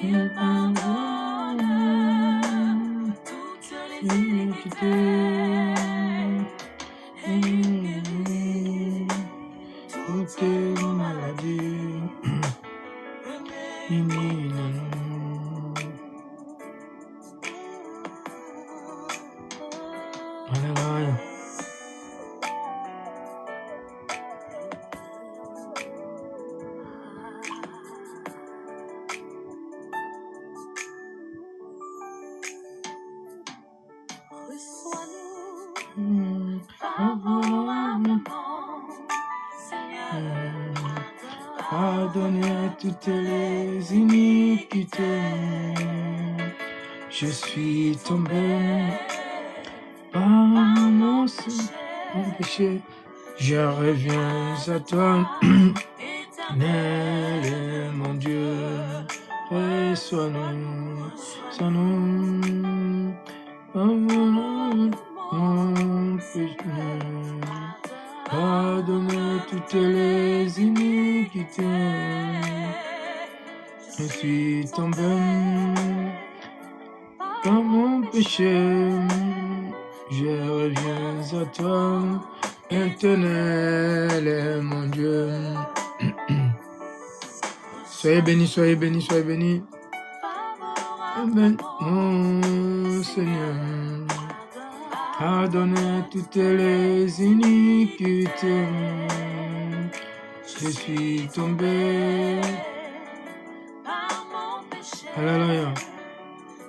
Il pardonne toutes les iniquités, toutes nos maladies. Alléluia. Pardonnez toutes les iniquités. Je suis tombé par mon péché. Je reviens à toi, éternel mon Dieu. Reçois-nous, sois-nous, pardonne mon péché. Pardonne toutes les iniquités. Je suis tombé par mon péché. Je reviens à toi, éternel mon Dieu. Soyez bénis, soyez bénis, soyez bénis. Amen, mon Seigneur. Pardonne toutes les iniquités. Je suis tombé. Alléluia.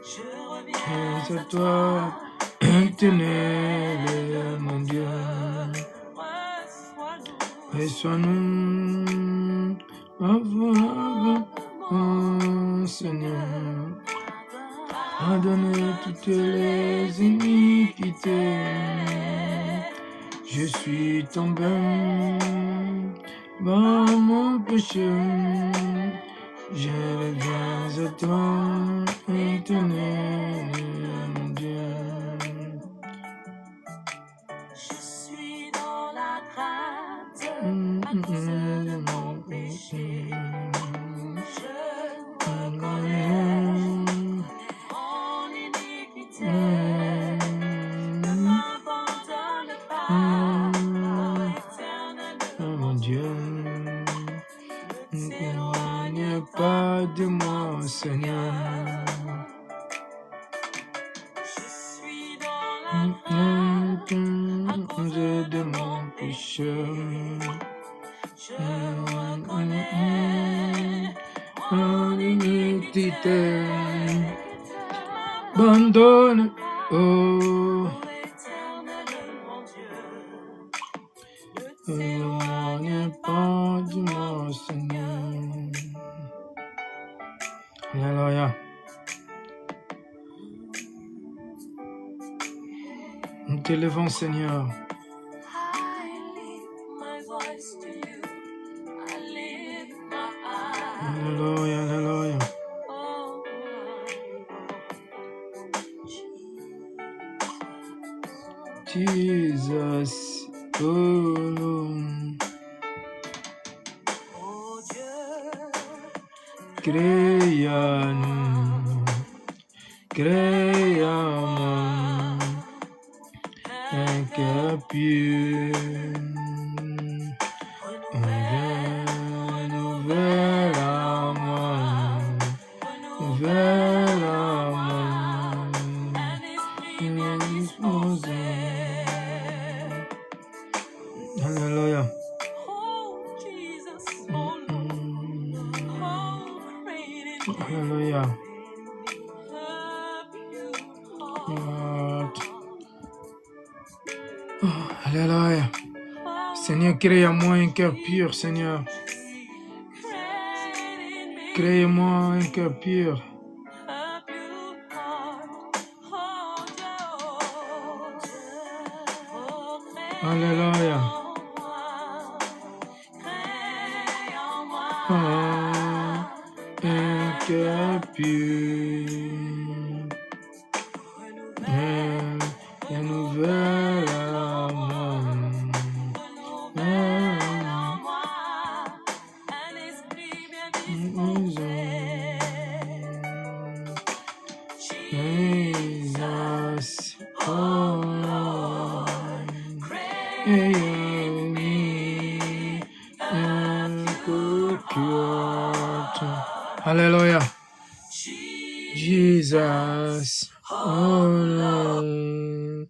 Je reviens à toi, éternel mon Dieu. Reçois-nous, mon Seigneur. Pardonne toutes les iniquités. Je suis tombé dans mon péché. Je reviens à toi, éternel mon Dieu. Je suis dans la crainte à cause de mon péché. Je reconnais mon iniquité. Ne m'abandonne pas, éternel mon Dieu. Ne t'éloigne pas de moi, Seigneur. Je suis dans la crainte à cause de mon péché. Je reconnais mon iniquité. Abandonne, oh, éternel mon Dieu. Ne t'éloigne pas de moi, Seigneur. Alléluia. Nous t'élevons, Seigneur. Alléluia, alléluia. Jesus, oh, créa-nous, créa-moi un cœur pur, nouvelle âme, nouvelle âme, Alléluia. Alléluia. Alléluia. Seigneur, crée en moi un cœur pur, Seigneur. Crée-moi un cœur pur. Alléluia. Un cœur pur. Un nouvel amour. Jesus, oh Lord, Hallelujah. Jesus, oh Lord,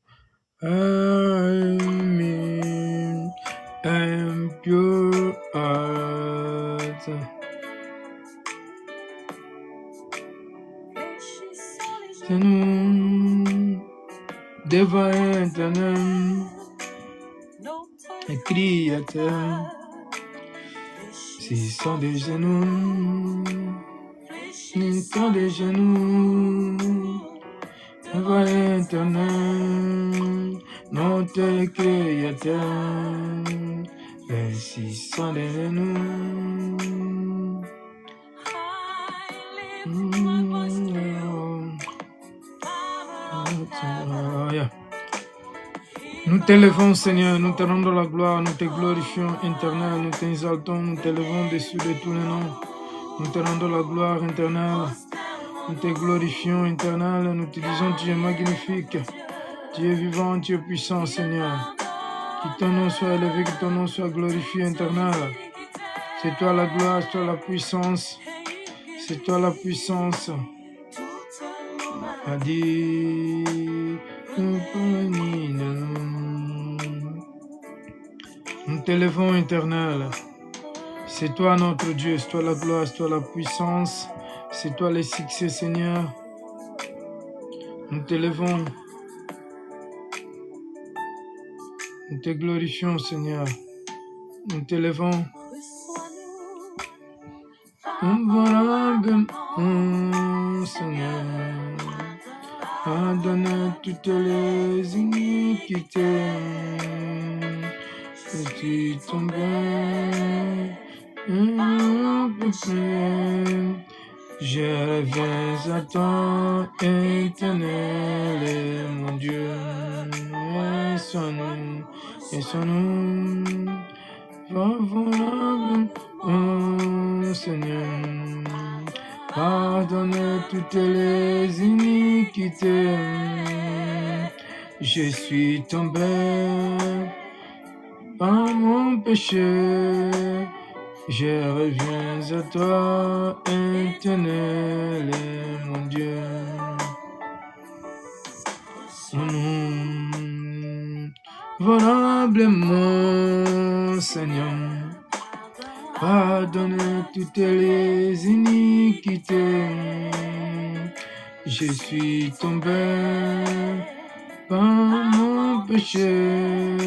amen, and pure heart. C'est nous, devant éternel, et crie à terre, s'ils sont des genoux, ils sont des genoux, devant éternel, notre créateur, et s'ils sont des genoux, nous t'élevons, Seigneur, nous te rendons la gloire, nous te glorifions, éternel, nous t'exaltons, nous t'élevons dessus de tous les noms. Nous te rendons la gloire, éternel, nous te glorifions, éternel, nous te disons tu es magnifique, tu es vivant, tu es puissant, Seigneur. Que ton nom soit élevé, que ton nom soit glorifié, éternel. C'est toi la gloire, c'est toi la puissance, c'est toi la puissance. Adi. Nous t'élevons, éternel. C'est toi notre Dieu, c'est toi la gloire, c'est toi la puissance, c'est toi le succès, Seigneur. Nous t'élevons. Nous te glorifions, Seigneur. Nous t'élevons. Seigneur. Pardonne toutes les iniquités, que tu tombes, je reviens à toi, éternel, et mon Dieu, et sois-nous, favorable, oh Seigneur. Pardonne toutes les iniquités. Je suis tombé par mon péché. Je reviens à toi, éternel, mon Dieu. Volablement, Seigneur. Pardonne toutes les iniquités. Je suis tombé par mon péché.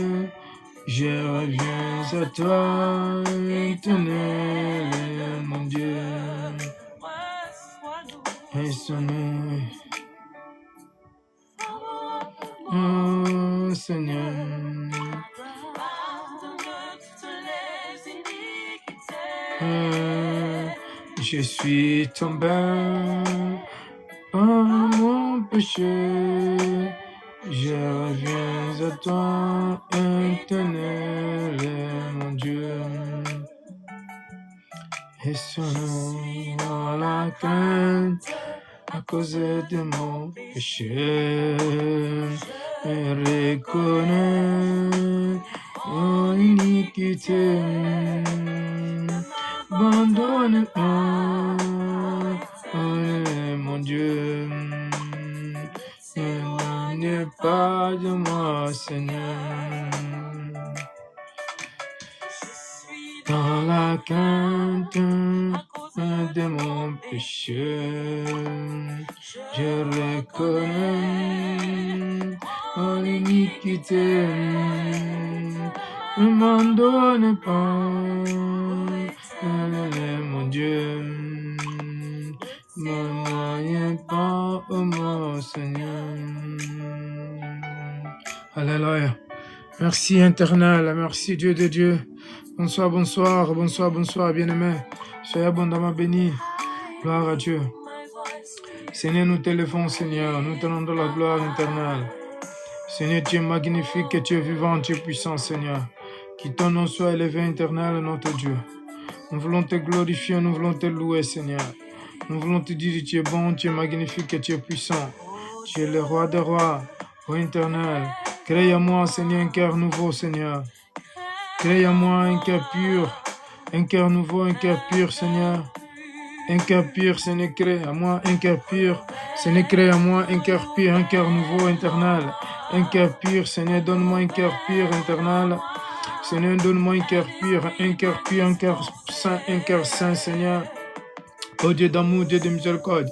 Je reviens à toi, éternel, mon Dieu. Et son nom. Oh Seigneur. Je suis tombé par mon péché. Je reviens à toi, éternel, mon Dieu. Et selon la crainte, à cause de mon péché, et reconnais mon iniquité. Abandonne-moi, mon Dieu, ne pas de moi, Seigneur. Dans la crainte, de mon péché. Je reconnais mon iniquité. Ne m'abandonne pas, mon Dieu. Ne m'envoyez pas, oh mon Seigneur. Alléluia. Merci éternel, merci Dieu de Dieu. Bonsoir, bonsoir, bonsoir, bonsoir, bien-aimés. Soyez abondamment bénis. Gloire à Dieu. Seigneur, nous t'élevons, Seigneur. Nous te rendons la gloire éternelle. Seigneur, tu es magnifique, tu es vivant, tu es puissant, Seigneur. Que ton nom soit élevé, éternel, notre Dieu. Nous voulons te glorifier, nous voulons te louer, Seigneur. Nous voulons te dire que tu es bon, tu es magnifique, tu es puissant. Tu es le roi des rois, ô éternel. Crée à moi, Seigneur, un cœur nouveau, Seigneur. Crée à moi un cœur pur, un cœur nouveau, un cœur pur, Seigneur. Un cœur pur, Seigneur, crée à moi un cœur pur. Seigneur, crée à moi un cœur pur, un cœur nouveau, éternel. Un cœur pur, Seigneur, donne-moi un cœur pur, éternel. Seigneur, donne-moi un cœur pur, un cœur pur, un cœur saint, Seigneur. Oh Dieu d'amour, Dieu de miséricorde,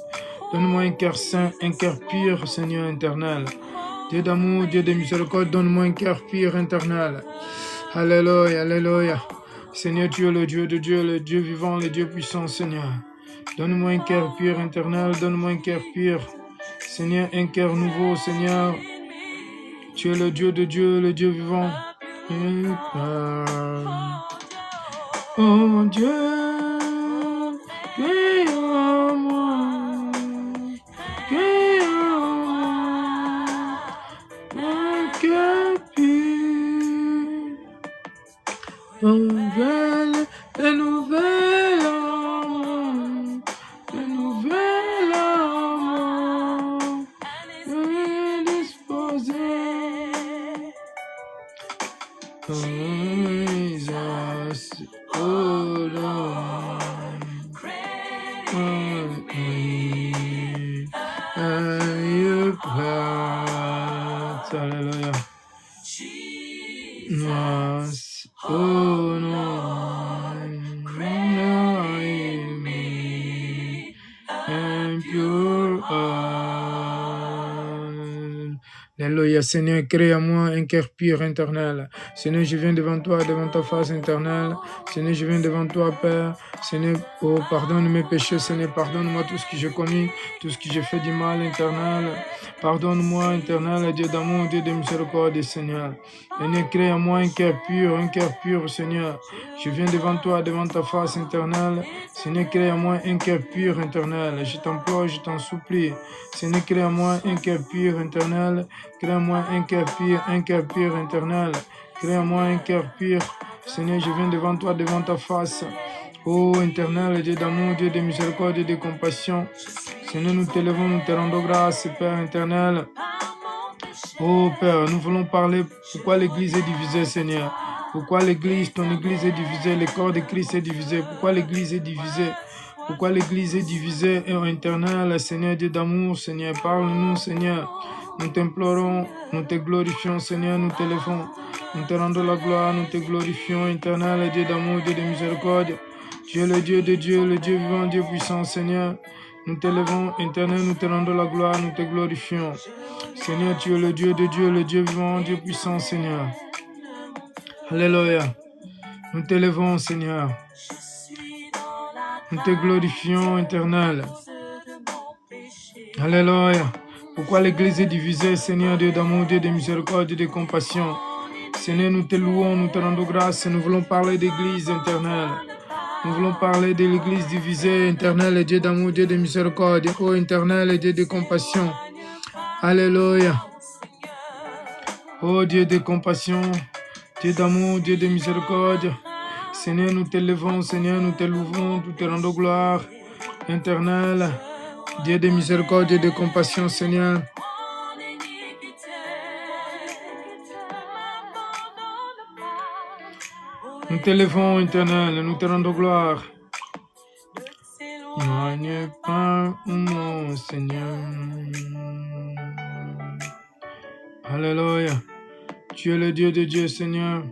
donne-moi un cœur saint, un cœur pur, Seigneur éternel. Dieu d'amour, Dieu de miséricorde, donne-moi un cœur pur, éternel. Alléluia, alléluia. Seigneur, tu es le Dieu de Dieu, le Dieu vivant, le Dieu puissant, Seigneur. Donne-moi un cœur pur, éternel, donne-moi un cœur pur. Seigneur, un cœur nouveau, Seigneur. Tu es le Dieu de Dieu, le Dieu vivant. Oh Dieu, crée en moi, crée en moi un cœur pur. Nouvelle amour, de nouvel amour, je disposé. Jesus, oh Lord, your heart, hallelujah. Nos, oh no, me, and pure heart. Alléluia, Seigneur, crée à moi un cœur pur, éternel. Seigneur, je viens devant toi, devant ta face éternelle. Seigneur, je viens devant toi, Père. Seigneur, oh, pardonne mes péchés, Seigneur, pardonne-moi tout ce que j'ai commis, tout ce que j'ai fait du mal, éternel. Pardonne-moi, éternel, Dieu d'amour, Dieu de miséricorde, Seigneur. Seigneur, crée à moi un cœur pur, Seigneur. Je viens devant toi, devant ta face éternelle. Seigneur, crée à moi un cœur pur, éternel. Je t'implore, je t'en supplie. Seigneur, crée à moi un cœur pur, éternel. Crée à moi un cœur pur, éternel. Crée à moi un cœur pur. Seigneur, je viens devant toi, devant ta face. Ô éternel, Dieu d'amour, Dieu de miséricorde, Dieu de compassion. Seigneur, nous t'élevons, nous te rendons grâce, Père éternel. Oh Père, nous voulons parler pourquoi l'Église est divisée, Seigneur. Pourquoi l'Église, ton Église est divisée, le corps de Christ est divisé. Pourquoi l'Église est divisée? Pourquoi l'Église est divisée et éternel, Seigneur Dieu d'amour, Seigneur, parle-nous, Seigneur. Nous t'implorons, nous te glorifions, Seigneur, nous t'élevons. Nous te rendons la gloire, nous te glorifions, éternel, Dieu d'amour, Dieu de miséricorde. Tu es le Dieu de Dieu, le Dieu vivant, Dieu puissant, Seigneur. Nous t'élevons, éternel, nous te rendons la gloire, nous te glorifions. Seigneur, tu es le Dieu de Dieu, le Dieu vivant, Dieu puissant, Seigneur. Alléluia. Nous t'élevons, Seigneur. Nous te glorifions, éternel. Alléluia. Pourquoi l'Église est divisée, Seigneur, Dieu d'amour, Dieu de miséricorde, Dieu de compassion. Seigneur, nous te louons, nous te rendons grâce. Nous voulons parler d'Église éternelle. Nous voulons parler de l'Église divisée, éternel, Dieu d'amour, Dieu de miséricorde, ô éternel, Dieu de compassion. Alléluia. Ô Dieu de compassion, Dieu d'amour, Dieu de miséricorde. Seigneur, nous te levons, Seigneur, nous te louons, nous te rendons gloire. Éternel, Dieu de miséricorde, Dieu de compassion, Seigneur. Nous te levons, éternel, nous te rendons gloire. Éloigne pas, mon Seigneur. Alléluia. Tu es le Dieu de Dieu, Seigneur.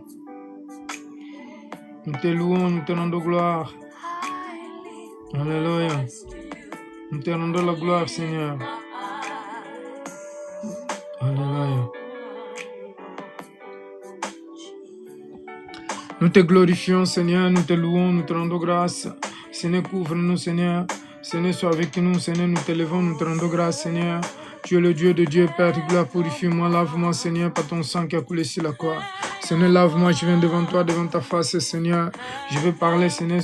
Nous te louons, nous te rendons gloire. Alléluia. Nous te rendons la gloire, Seigneur. Alléluia. Nous te glorifions, Seigneur, nous te louons, nous te rendons grâce. Seigneur, couvre-nous, Seigneur. Seigneur, sois avec nous, Seigneur, nous te levons, nous te rendons grâce, Seigneur. Tu es le Dieu de Dieu, Père de gloire, purifie-moi, lave-moi, Seigneur, par ton sang qui a coulé sur la croix. Seigneur, lave-moi, je viens devant toi, devant ta face, Seigneur. Je veux parler, Seigneur,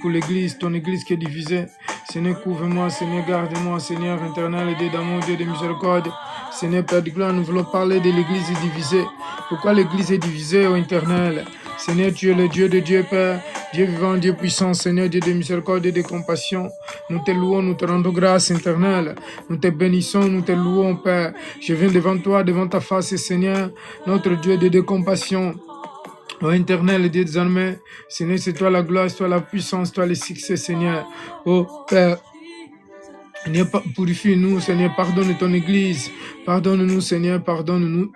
pour l'Église, ton Église qui est divisée. Seigneur, couvre-moi, Seigneur, garde-moi, Seigneur, éternel, Dieu d'amour, Dieu de miséricorde. Seigneur, Père de gloire, nous voulons parler de l'Église divisée. Pourquoi l'Église est divisée, ô éternel? Seigneur, tu es le Dieu de Dieu, Père, Dieu vivant, Dieu puissant, Seigneur, Dieu de miséricorde et de compassion. Nous te louons, nous te rendons grâce, éternelle. Nous te bénissons, nous te louons, Père. Je viens devant toi, devant ta face, Seigneur, notre Dieu, Dieu de compassion. Ô éternel, Dieu des armées, Seigneur, c'est toi la gloire, c'est toi la puissance, toi le succès, Seigneur. Ô Père, Seigneur, purifie-nous, Seigneur, pardonne ton Église. Pardonne-nous, Seigneur, pardonne-nous.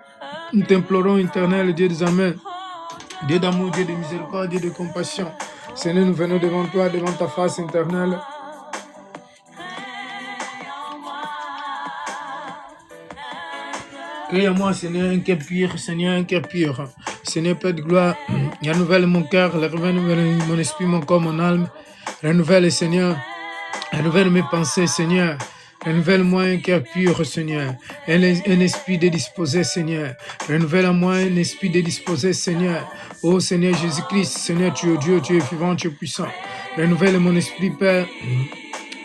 Nous t'implorons, éternel, Dieu des armées. Dieu d'amour, Dieu de miséricorde, Dieu de compassion. Seigneur, nous venons devant toi, devant ta face éternelle. Crée en moi, Seigneur, un cœur pur, Seigneur, un cœur pur. Seigneur, Père de gloire, renouvelle mon cœur, renouvelle mon esprit, mon corps, mon âme. Renouvelle, Seigneur, renouvelle mes pensées, Seigneur. Renouvelle-moi un cœur pur, Seigneur. Un esprit de disposé, Seigneur. Renouvelle-moi un esprit de disposé, Seigneur. Oh Seigneur Jésus-Christ, Seigneur, tu es Dieu, tu es vivant, tu es puissant. Renouvelle mon esprit, Père.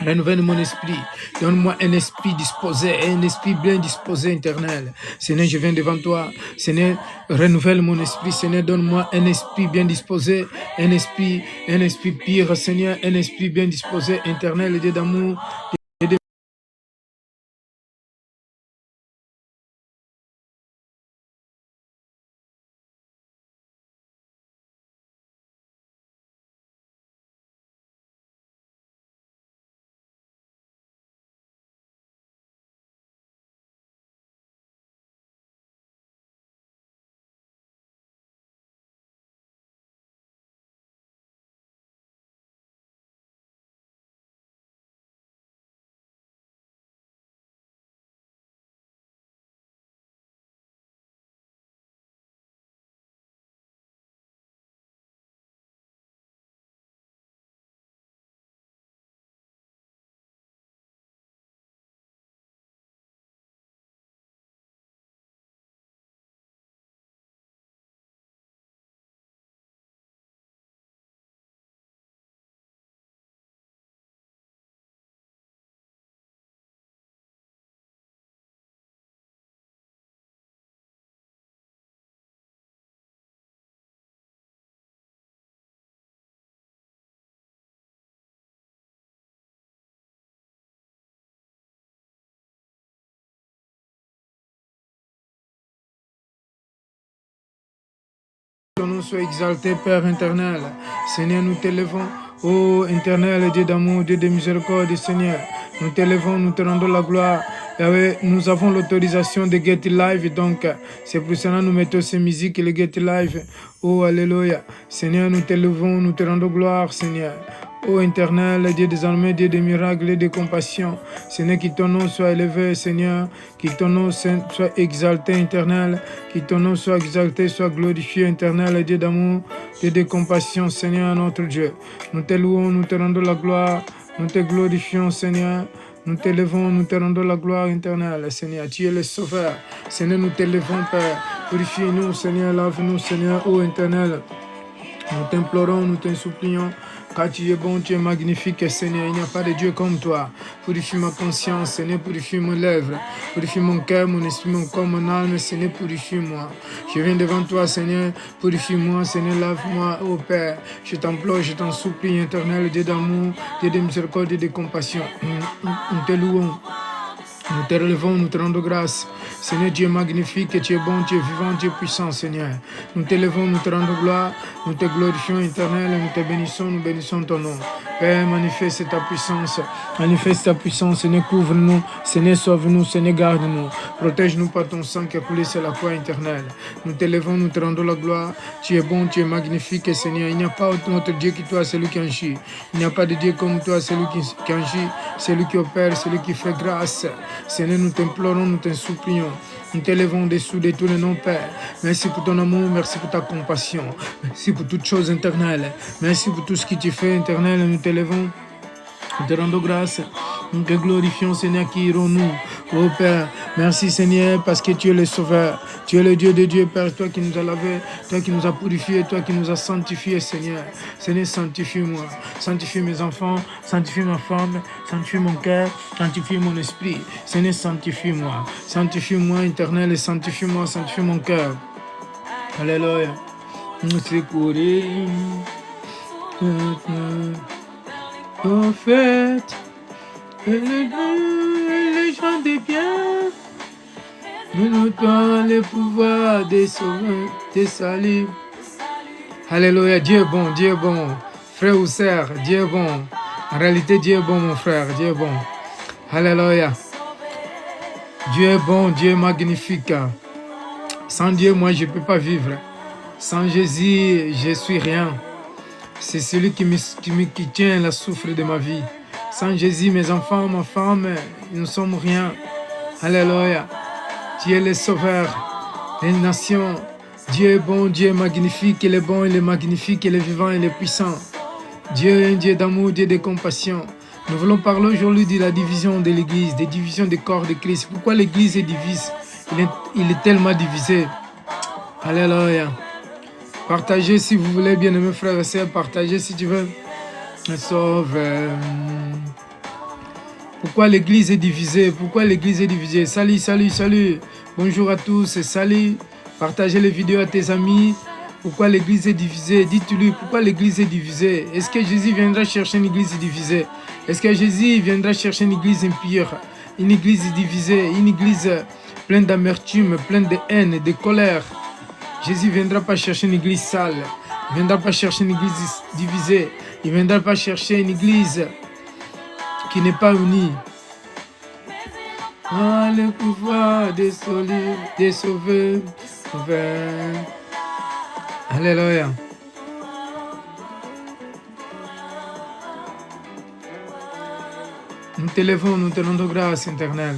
Renouvelle mon esprit. Donne-moi un esprit disposé, un esprit bien disposé, éternel. Seigneur, je viens devant toi. Seigneur, renouvelle mon esprit. Seigneur, donne-moi un esprit bien disposé, un esprit pur, Seigneur, un esprit bien disposé, éternel, Dieu d'amour. Ton nom soit exalté, Père éternel. Seigneur, nous t'élevons. Ô éternel, Dieu d'amour, Dieu de miséricorde, Seigneur. Nous t'élevons, nous te rendons la gloire. Nous avons l'autorisation de Get Live, donc c'est pour cela que nous mettons ces musiques et le Get Live. Oh, alléluia. Seigneur, nous t'élevons, nous te rendons gloire, Seigneur. Ô éternel, Dieu des armées, Dieu des miracles et de compassion. Seigneur, que ton nom soit élevé, Seigneur. Que ton nom soit exalté, éternel. Que ton nom soit exalté, soit glorifié, éternel, Dieu d'amour, Dieu de compassion, Seigneur, notre Dieu. Nous te louons, nous te rendons la gloire. Nous te glorifions, Seigneur. Nous t'élevons, nous te rendons la gloire éternelle, Seigneur. Tu es le Sauveur. Seigneur, nous t'élevons, Père. Purifie-nous, Seigneur. Lave-nous, Seigneur, ô éternel. Nous t'implorons, nous te supplions. Car tu es bon, tu es magnifique, Seigneur. Il n'y a pas de Dieu comme toi. Purifie ma conscience, Seigneur. Purifie mes lèvres. Purifie mon cœur, mon esprit, mon corps, mon âme, Seigneur. Purifie-moi. Je viens devant toi, Seigneur. Purifie-moi, Seigneur. Lave-moi, ô Père. Je t'implore, je t'en supplie, éternel, Dieu d'amour, Dieu de miséricorde et de compassion. Nous te louons. Nous te relevons, nous te rendons grâce. Seigneur, tu es magnifique, tu es bon, tu es vivant, tu es puissant, Seigneur. Nous t'élevons, nous te rendons gloire, nous te glorifions, éternel, nous te bénissons, nous bénissons ton nom. Père, manifeste ta puissance. Manifeste ta puissance. Seigneur, couvre-nous. Seigneur, sauve-nous. Seigneur, garde-nous. Protège-nous par ton sang qui a coulé sur la croix éternelle. Nous t'élevons, nous te rendons la gloire. Tu es bon, tu es magnifique, Seigneur. Il n'y a pas autre Dieu que toi, celui qui agit. Il n'y a pas de Dieu comme toi, celui qui agit, celui qui opère, celui qui fait grâce. Seigneur, nous t'implorons, nous t'en supplions. Nous t'élevons dessous de tous les noms, Père. Merci pour ton amour, merci pour ta compassion. Merci pour toutes choses éternelles. Merci pour tout ce que tu fais éternel. Nous t'élevons, nous te rendons grâce. Nous te glorifions, Seigneur, qui irons-nous. Oh Père, merci Seigneur, parce que tu es le Sauveur. Tu es le Dieu de Dieu, Père, toi qui nous as lavés, toi qui nous as purifiés, toi qui nous as sanctifiés, Seigneur. Seigneur, sanctifie-moi, sanctifie mes enfants, sanctifie ma femme, sanctifie mon cœur, sanctifie mon esprit. Seigneur, sanctifie-moi, sanctifie-moi, éternel, et sanctifie-moi, sanctifie mon cœur. Alléluia. Nous secourir, prophète. Les gens des biens, nous toi le pouvoir des sauveurs, des salis. Alléluia, Dieu est bon, Dieu est bon. Frère ou sœur, Dieu est bon. En réalité, Dieu est bon, mon frère, Dieu est bon. Alléluia. Dieu est bon, Dieu est magnifique. Sans Dieu, moi, je ne peux pas vivre. Sans Jésus, je ne suis rien. C'est celui qui tient la souffle de ma vie. Sans Jésus, mes enfants, ma femme, nous ne sommes rien. Alléluia. Dieu est le sauveur des nations. Dieu est bon, Dieu est magnifique, il est bon, il est magnifique, il est vivant, il est puissant. Dieu est un Dieu d'amour, Dieu de compassion. Nous voulons parler aujourd'hui de la division de l'Église, des divisions du corps de Christ. Pourquoi l'Église est divisée? Il est tellement divisé. Alléluia. Partagez si vous voulez, bien aimés frères et sœurs, partagez si tu veux. Sauve. Pourquoi l'église est divisée? Pourquoi l'église est divisée? Salut, salut, salut. Bonjour à tous, salut. Partagez les vidéos à tes amis. Pourquoi l'église est divisée? Dites-lui pourquoi l'église est divisée. Est-ce que Jésus viendra chercher une église divisée? Est-ce que Jésus viendra chercher une église impure? Une église divisée, une église pleine d'amertume, pleine de haine, de colère. Jésus ne viendra pas chercher une église sale. Il ne viendra pas chercher une église divisée. Il ne viendra pas chercher une église qui n'est pas unie. Ah, le pouvoir des solides, des sauveurs. Alléluia. Nous t'élevons, nous te rendons grâce, éternel.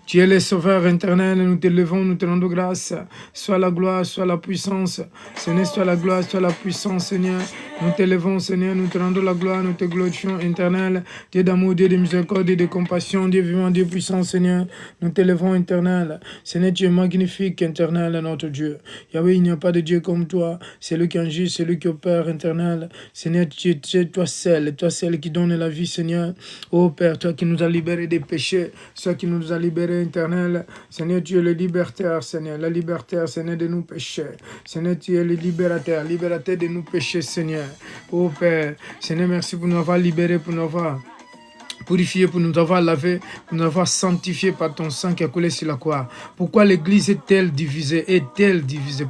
Tu es le sauveur éternel, nous te levons, nous te rendons grâce. Soit la gloire, soit la puissance. Seigneur, soit la gloire, soit la puissance, Seigneur. Nous te levons, Seigneur, nous te rendons la gloire, nous te glorifions, éternel. Dieu d'amour, Dieu de miséricorde, Dieu de compassion, Dieu vivant, Dieu puissant, Seigneur. Nous te levons, éternel. Seigneur, tu es magnifique, éternel, notre Dieu. Yahweh, il n'y a pas de Dieu comme toi. C'est lui qui agit, c'est lui qui opère, éternel. Seigneur, tu es toi seul qui donne la vie, Seigneur. Ô Père, toi qui nous as libérés des péchés, toi qui nous as libérés, éternel. Seigneur, tu es le libertaire, Seigneur. Le libertaire, Seigneur, de nous péchés. Seigneur, tu es le libérateur de nous péchés, Seigneur. Ô Père, Seigneur, merci pour nous avoir libérés, pour nous avoir purifiés, pour nous avoir lavés, pour nous avoir sanctifiés par ton sang qui a coulé sur la croix. Pourquoi l'Église est-elle divisée?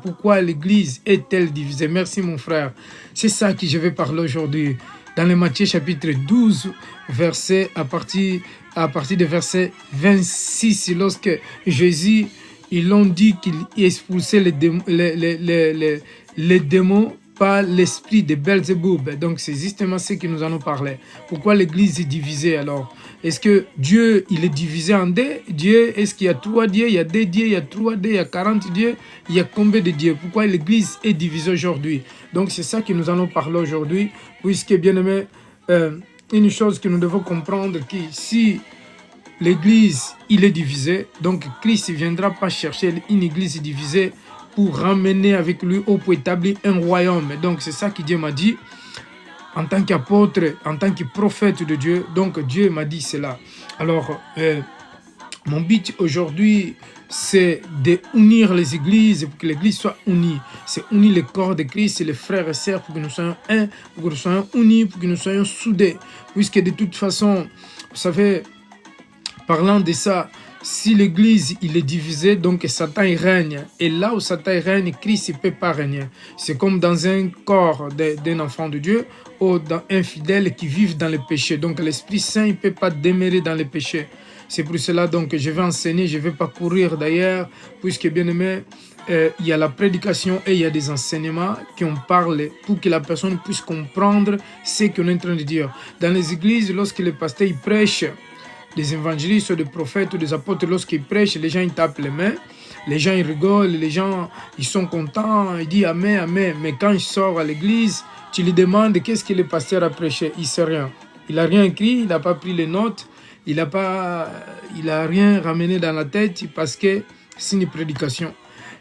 Pourquoi l'Église est-elle divisée? Merci, mon frère. C'est ça que je vais parler aujourd'hui. Dans le Matthieu chapitre 12, verset à partir de verset 26, lorsque Jésus, ils l'ont dit qu'il expulsait les démons par l'esprit de Belzéboub. Donc c'est justement ce que nous allons parler. Pourquoi l'église est divisée alors? Est-ce que Dieu, il est divisé en deux dieux? Est-ce qu'il y a 3 dieux? Il y a 2 dieux, il y a 3 dieux, il y a 40 dieux? Il y a combien de dieux? Pourquoi l'église est divisée aujourd'hui? Donc c'est ça que nous allons parler aujourd'hui, puisque bien aimé, une chose que nous devons comprendre, que si l'église, il est divisé, donc Christ ne viendra pas chercher une église divisée pour ramener avec lui ou pour établir un royaume. Donc c'est ça que Dieu m'a dit en tant qu'apôtre, en tant que prophète de Dieu. Donc Dieu m'a dit cela. Alors mon but aujourd'hui, c'est d'unir les églises, pour que l'église soit unie. C'est unir le corps de Christ et les frères et sœurs pour que nous soyons un, pour que nous soyons unis, pour que nous soyons soudés. Puisque de toute façon, vous savez, parlant de ça, si l'église il est divisé, donc Satan il règne. Et là où Satan il règne, Christ ne peut pas régner. C'est comme dans un corps d'un enfant de Dieu ou d'un infidèle qui vit dans le péché. Donc l'Esprit Saint ne peut pas demeurer dans le péché. C'est pour cela donc que je vais enseigner, je ne vais pas courir d'ailleurs, puisque bien aimé, il y a la prédication et il y a des enseignements qui en parlent pour que la personne puisse comprendre ce qu'on est en train de dire. Dans les églises, lorsque les pasteurs ils prêchent, des évangélistes ou des prophètes ou des apôtres, lorsqu'ils prêchent, les gens ils tapent les mains, les gens ils rigolent, les gens ils sont contents, ils disent Amen, Amen. Mais quand ils sortent à l'église, tu lui demandes qu'est-ce que le pasteur a prêché, il ne sait rien. Il n'a rien écrit, il n'a pas pris les notes, il n'a rien ramené dans la tête parce que c'est une prédication.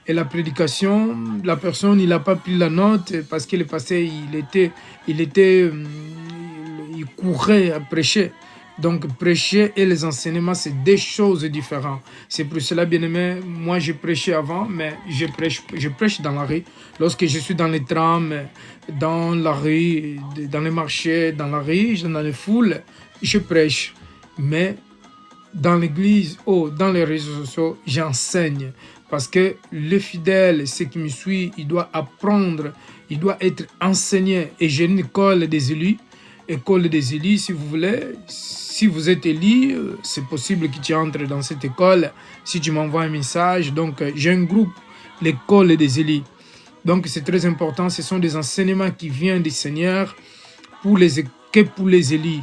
Et la prédication, la personne, il n'a pas pris la note parce que le pasteur, il courait à prêcher. Donc, prêcher et les enseignements, c'est deux choses différentes. C'est pour cela, bien aimé, moi, je prêchais avant, mais je prêche dans la rue. Lorsque je suis dans les trams, dans la rue, dans les marchés, dans la rue, dans les foules, je prêche. Mais dans l'église ou dans les réseaux sociaux, j'enseigne. Parce que le fidèle, ceux qui me suivent, il doit apprendre, il doit être enseigné. Et j'ai une école des élus. École des élus, si vous voulez. Si vous êtes élu, c'est possible que tu entres dans cette école. Si tu m'envoies un message, donc j'ai un groupe, l'école des élus. Donc c'est très important. Ce sont des enseignements qui viennent du Seigneur pour les élus.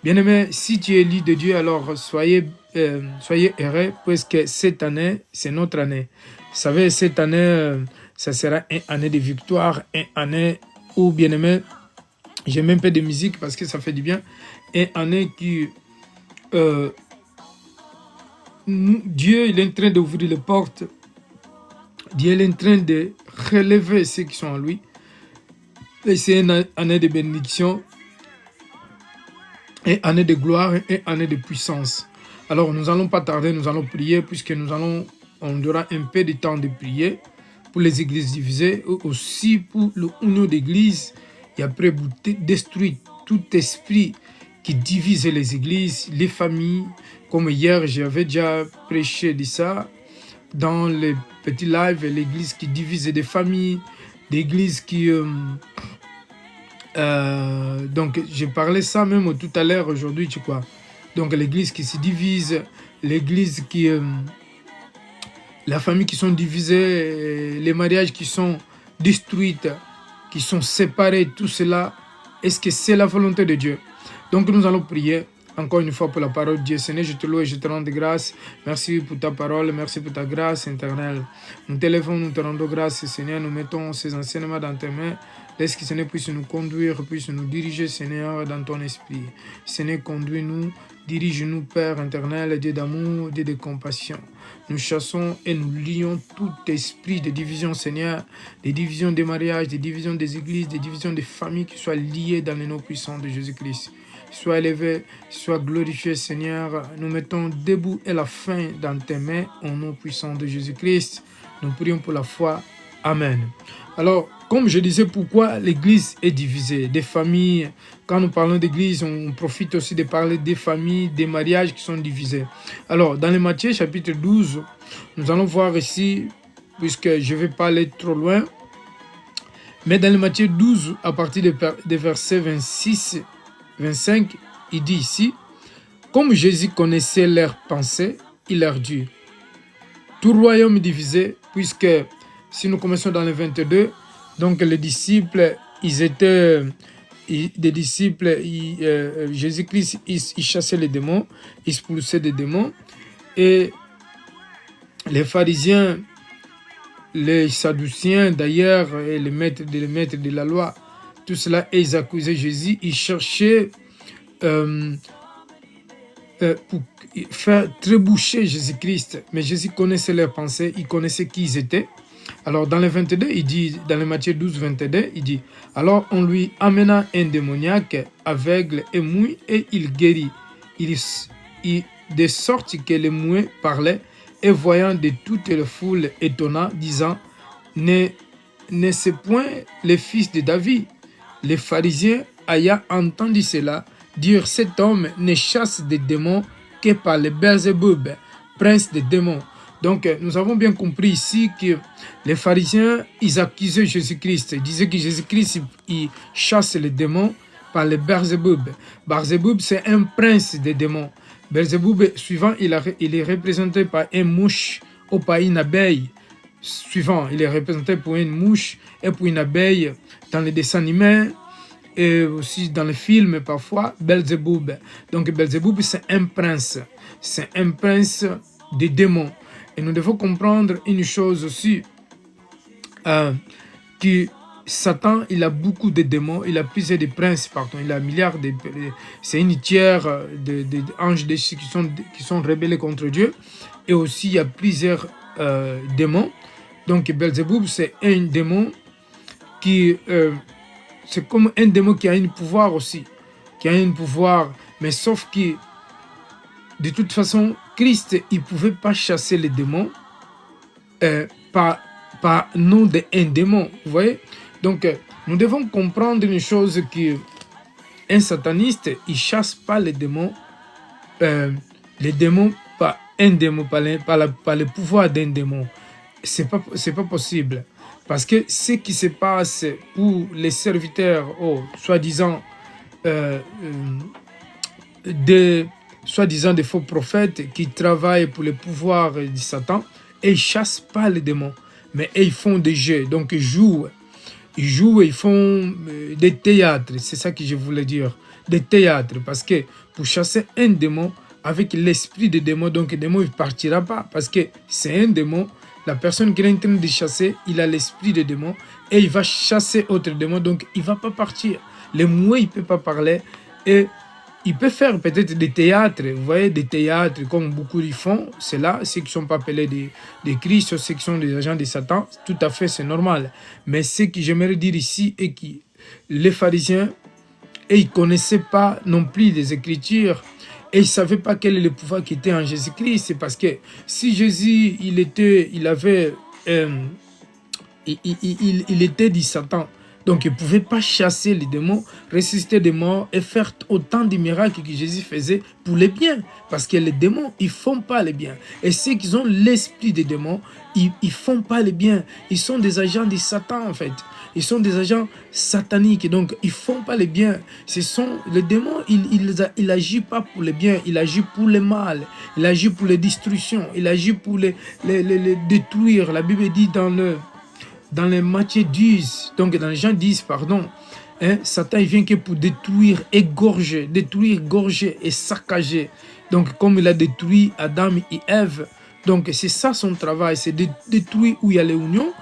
Bien aimé, si tu es élu de Dieu, alors soyez heureux, puisque cette année, c'est notre année. Vous savez, cette année, ça sera une année de victoire, une année où, bien aimé, j'aime un peu de musique parce que ça fait du bien. Une année qui... Dieu, il est en train d'ouvrir les portes. Dieu est en train de relever ceux qui sont en lui. Et c'est une année de bénédiction, une année de gloire et une année de puissance. Alors, nous n'allons pas tarder, nous allons prier puisque on aura un peu de temps de prier pour les églises divisées, aussi pour l'union d'églises. Et après, vous détruisez tout esprit qui divise les églises, les familles. Comme hier, j'avais déjà prêché de ça dans les petits lives, l'église qui divise des familles, l'église qui... donc, j'ai parlé ça même tout à l'heure aujourd'hui, tu vois. Donc, l'église qui se divise, l'église qui... la famille qui sont divisées, les mariages qui sont détruits, qui sont séparés, tout cela, est-ce que c'est la volonté de Dieu? Donc nous allons prier encore une fois pour la parole de Dieu. Seigneur, je te loue et je te rends grâce. Merci pour ta parole, merci pour ta grâce éternelle. Nous t'élevons, nous te rendons grâce, Seigneur. Nous mettons ces enseignements dans tes mains. Laisse que Seigneur puisse nous conduire, puisse nous diriger, Seigneur, dans ton esprit. Seigneur, conduis-nous, dirige-nous, Père éternel, Dieu d'amour, Dieu de compassion. Nous chassons et nous lions tout esprit de division, Seigneur, des divisions des mariages, des divisions des églises, des divisions des familles qui soient liées dans les noms puissants de Jésus-Christ. Sois élevé, sois glorifié, Seigneur. Nous mettons debout et la fin dans tes mains, au nom puissant de Jésus-Christ. Nous prions pour la foi. Amen. Alors, comme je disais, pourquoi l'église est divisée? Des familles, quand nous parlons d'église, on profite aussi de parler des familles, des mariages qui sont divisés. Alors, dans le Matthieu chapitre 12, nous allons voir ici, puisque je ne vais pas aller trop loin, mais dans le Matthieu 12, à partir des versets 26, 25, il dit ici, comme Jésus connaissait leurs pensées, il leur dit, tout royaume divisé, puisque si nous commençons dans le 22, donc les disciples, ils étaient des disciples, Jésus-Christ, il chassait les démons, il expulsait des démons, et les pharisiens, les sadduciens d'ailleurs, et les maîtres de la loi, tout cela, ils accusaient Jésus, ils cherchaient pour faire trébucher Jésus-Christ, mais Jésus connaissait leurs pensées, il connaissait qui ils étaient. Alors dans le 22, il dit, dans le Matthieu 12, 22, il dit, alors on lui amena un démoniaque, aveugle et muet, et il guérit. De sorte que le muet parlait, et voyant de toutes les foules étonnant, disant, n'est-ce point le fils de David? Les pharisiens, ayant entendu cela, dirent, cet homme ne chasse des démons que par le Belzéboub, prince des démons. Donc, nous avons bien compris ici que les pharisiens, ils accusaient Jésus-Christ. Ils disaient que Jésus-Christ, il chasse les démons par le Beelzéboub. Beelzéboub, c'est un prince des démons. Beelzéboub, suivant, il est représenté par une mouche ou par une abeille. Suivant, il est représenté pour une mouche et pour une abeille dans les dessins animés et aussi dans les films parfois, Beelzéboub. Donc Beelzéboub, c'est un prince des démons. Et nous devons comprendre une chose aussi, que Satan, il a beaucoup de démons, il a plusieurs de princes, pardon, il a un milliard de... C'est une tiers d'anges qui sont rebellés contre Dieu. Et aussi, il y a plusieurs démons. Donc Beelzéboub, c'est un démon qui... c'est comme un démon qui a un pouvoir aussi. Qui a un pouvoir, mais sauf que de toute façon, Christ, il ne pouvait pas chasser les démons par nom d'un démon. Vous voyez? Donc, nous devons comprendre une chose, qu'un sataniste, il ne chasse pas les démons par un démon, par le pouvoir d'un démon. Ce n'est pas possible. Parce que ce qui se passe pour les serviteurs, soi-disant, des faux prophètes qui travaillent pour le pouvoir de Satan, et ils ne chassent pas les démons, mais ils font des jeux, donc ils jouent, ils font des théâtres, c'est ça que je voulais dire, des théâtres, parce que pour chasser un démon, avec l'esprit de démon, donc le démon ne partira pas, parce que c'est un démon, la personne qui est en train de chasser, il a l'esprit de démon, et il va chasser autre démon, donc il ne va pas partir. Le mouet, il ne peut pas parler, et il peut faire peut-être des théâtres, vous voyez, des théâtres comme beaucoup y font, c'est là, ceux qui ne sont pas appelés des Christ, ceux qui sont des agents de Satan, tout à fait, c'est normal. Mais ce que j'aimerais dire ici est que les pharisiens, et ils ne connaissaient pas non plus les Écritures, et ils ne savaient pas quel est le pouvoir qui était en Jésus-Christ. C'est parce que si Jésus, il était dit Satan, donc il ne pouvait pas chasser les démons, ressusciter des morts et faire autant de miracles que Jésus faisait pour les biens. Parce que les démons, ils ne font pas les biens. Et ceux qui ont l'esprit des démons, ils ne font pas les biens. Ils sont des agents de Satan en fait. Ils sont des agents sataniques, donc ils ne font pas les biens. Les démons, il agit pas pour les biens, il agit pour le mal, il agit pour les destructions, il agit pour les détruire. La Bible dit dans les Matthieu 10, donc dans les Jean 10, pardon, Satan il vient que pour détruire, égorger et saccager. Donc comme il a détruit Adam et Ève, donc c'est ça son travail, c'est de détruire où il y a l'oignon,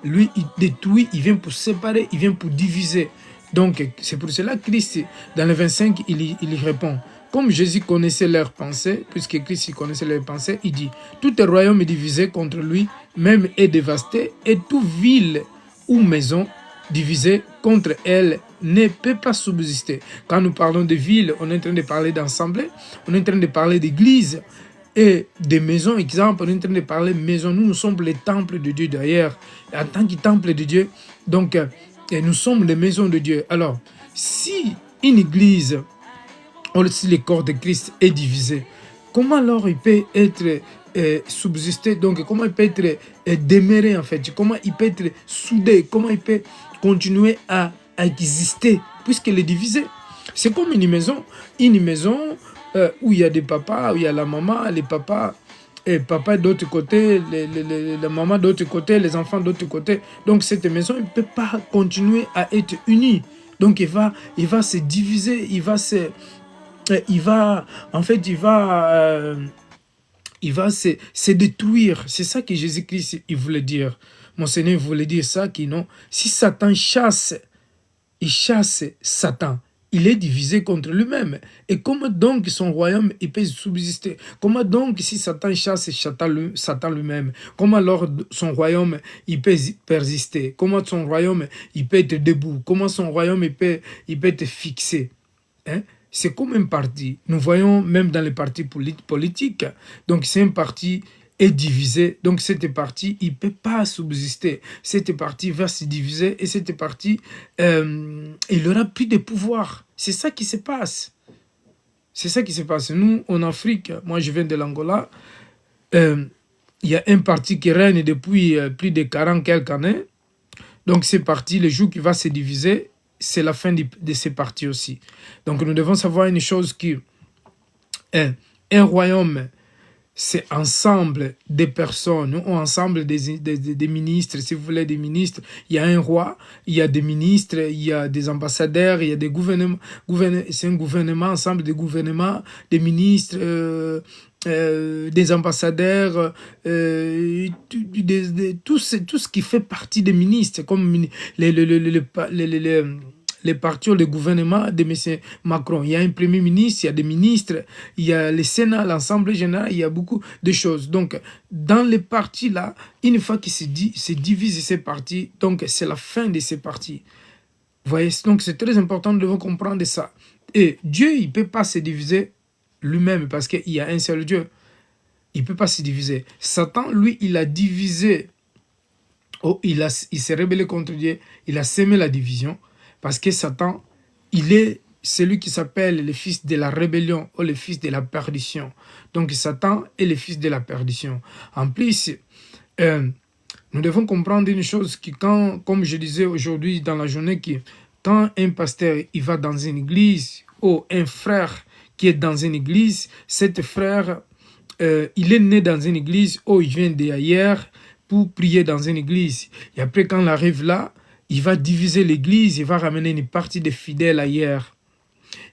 lui il détruit, il vient pour séparer, il vient pour diviser. Donc c'est pour cela que Christ, dans le 25, il répond. Comme Jésus connaissait leurs pensées, puisque Christ connaissait leurs pensées, il dit « Tout royaume est divisé contre lui, même est dévasté, et toute ville ou maison divisée contre elle ne peut pas subsister. » Quand nous parlons de ville, on est en train de parler d'assemblée, on est en train de parler d'église et des maisons. Exemple, on est en train de parler de maisons. Nous sommes les temples de Dieu d'ailleurs. En tant que temple de Dieu, donc nous sommes les maisons de Dieu. Alors, si une église, si le corps de Christ est divisé, comment alors il peut être subsisté, donc comment il peut être demeuré en fait, comment il peut être soudé, comment il peut continuer à exister, puisqu'il est divisé. C'est comme une maison où il y a des papas, où il y a la maman, les papas, et papa d'autre côté, la maman d'autre côté, les enfants d'autre côté. Donc cette maison ne peut pas continuer à être unie. Donc il va se diviser, il va se détruire. C'est ça que Jésus-Christ il voulait dire. Mon Seigneur voulait dire ça, que non, si Satan chasse Satan, il est divisé contre lui-même. Et comment donc son royaume il peut subsister? Comment donc si Satan chasse Satan lui-même, comment alors son royaume il peut persister? Comment son royaume il peut être debout? Comment son royaume il peut être fixé? C'est comme un parti. Nous voyons même dans les partis politiques. Donc c'est un parti est divisé. Donc cette partie, il ne peut pas subsister. Cette partie va se diviser et cette partie, il n'aura plus de pouvoir. C'est ça qui se passe. C'est ça qui se passe. Nous, en Afrique, moi je viens de l'Angola, il y a un parti qui règne depuis plus de 40 quelques années. Donc ce parti, le jour qui va se diviser, c'est la fin de ces partis aussi. Donc nous devons savoir une chose qui est un royaume, c'est ensemble des personnes, ou ensemble des ministres, si vous voulez des ministres. Il y a un roi, il y a des ministres, il y a des ambassadeurs, il y a des gouvernements. C'est un gouvernement, ensemble des gouvernements, des ministres, des ambassadeurs, tout ce qui fait partie des ministres, comme les partis ou le gouvernement de M. Macron. Il y a un premier ministre, il y a des ministres, il y a le Sénat, l'Assemblée générale, il y a beaucoup de choses. Donc, dans les partis là, une fois qu'ils se divisent ces partis, donc c'est la fin de ces partis. Vous voyez, donc c'est très important, nous devons comprendre ça. Et Dieu, il ne peut pas se diviser lui-même parce qu'il y a un seul Dieu. Il ne peut pas se diviser. Satan, lui, il a divisé, il s'est rebellé contre Dieu, il a sémé la division. Parce que Satan, il est celui qui s'appelle le fils de la rébellion ou le fils de la perdition. Donc Satan est le fils de la perdition. En plus, nous devons comprendre une chose qui, comme je disais aujourd'hui dans la journée, quand un pasteur il va dans une église ou un frère qui est dans une église, cet frère, il est né dans une église ou il vient d'ailleurs pour prier dans une église. Et après, quand il arrive là, il va diviser l'église, il va ramener une partie des fidèles ailleurs.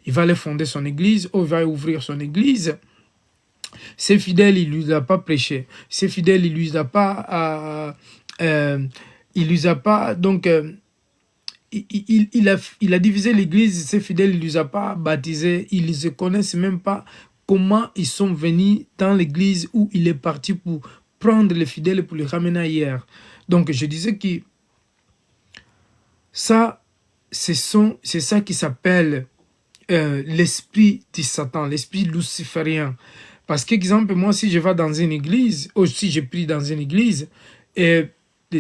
Il va aller fonder son église ou il va ouvrir son église. Ces fidèles, il ne lui a pas prêché. Ces fidèles, il ne lui a pas... donc, il a divisé l'église. Ces fidèles, il ne les a pas baptisés. Ils ne se connaissent même pas comment ils sont venus dans l'église où il est parti pour prendre les fidèles pour les ramener ailleurs. Donc, je disais que ça, c'est ça qui s'appelle l'esprit de Satan, l'esprit luciférien. Parce qu'exemple, moi, si je vais dans une église, ou si je prie dans une église, et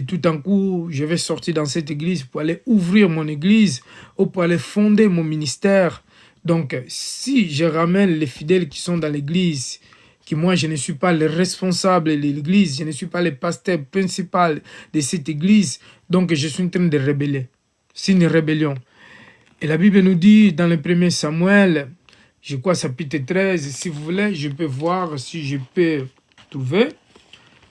tout en coup, je vais sortir dans cette église pour aller ouvrir mon église, ou pour aller fonder mon ministère. Donc, si je ramène les fidèles qui sont dans l'église, que moi, je ne suis pas le responsable de l'église, je ne suis pas le pasteur principal de cette église, donc je suis en train de rebeller. C'est une rébellion. Et la Bible nous dit dans le 1er Samuel, je crois chapitre 13, si vous voulez, je peux voir si je peux trouver.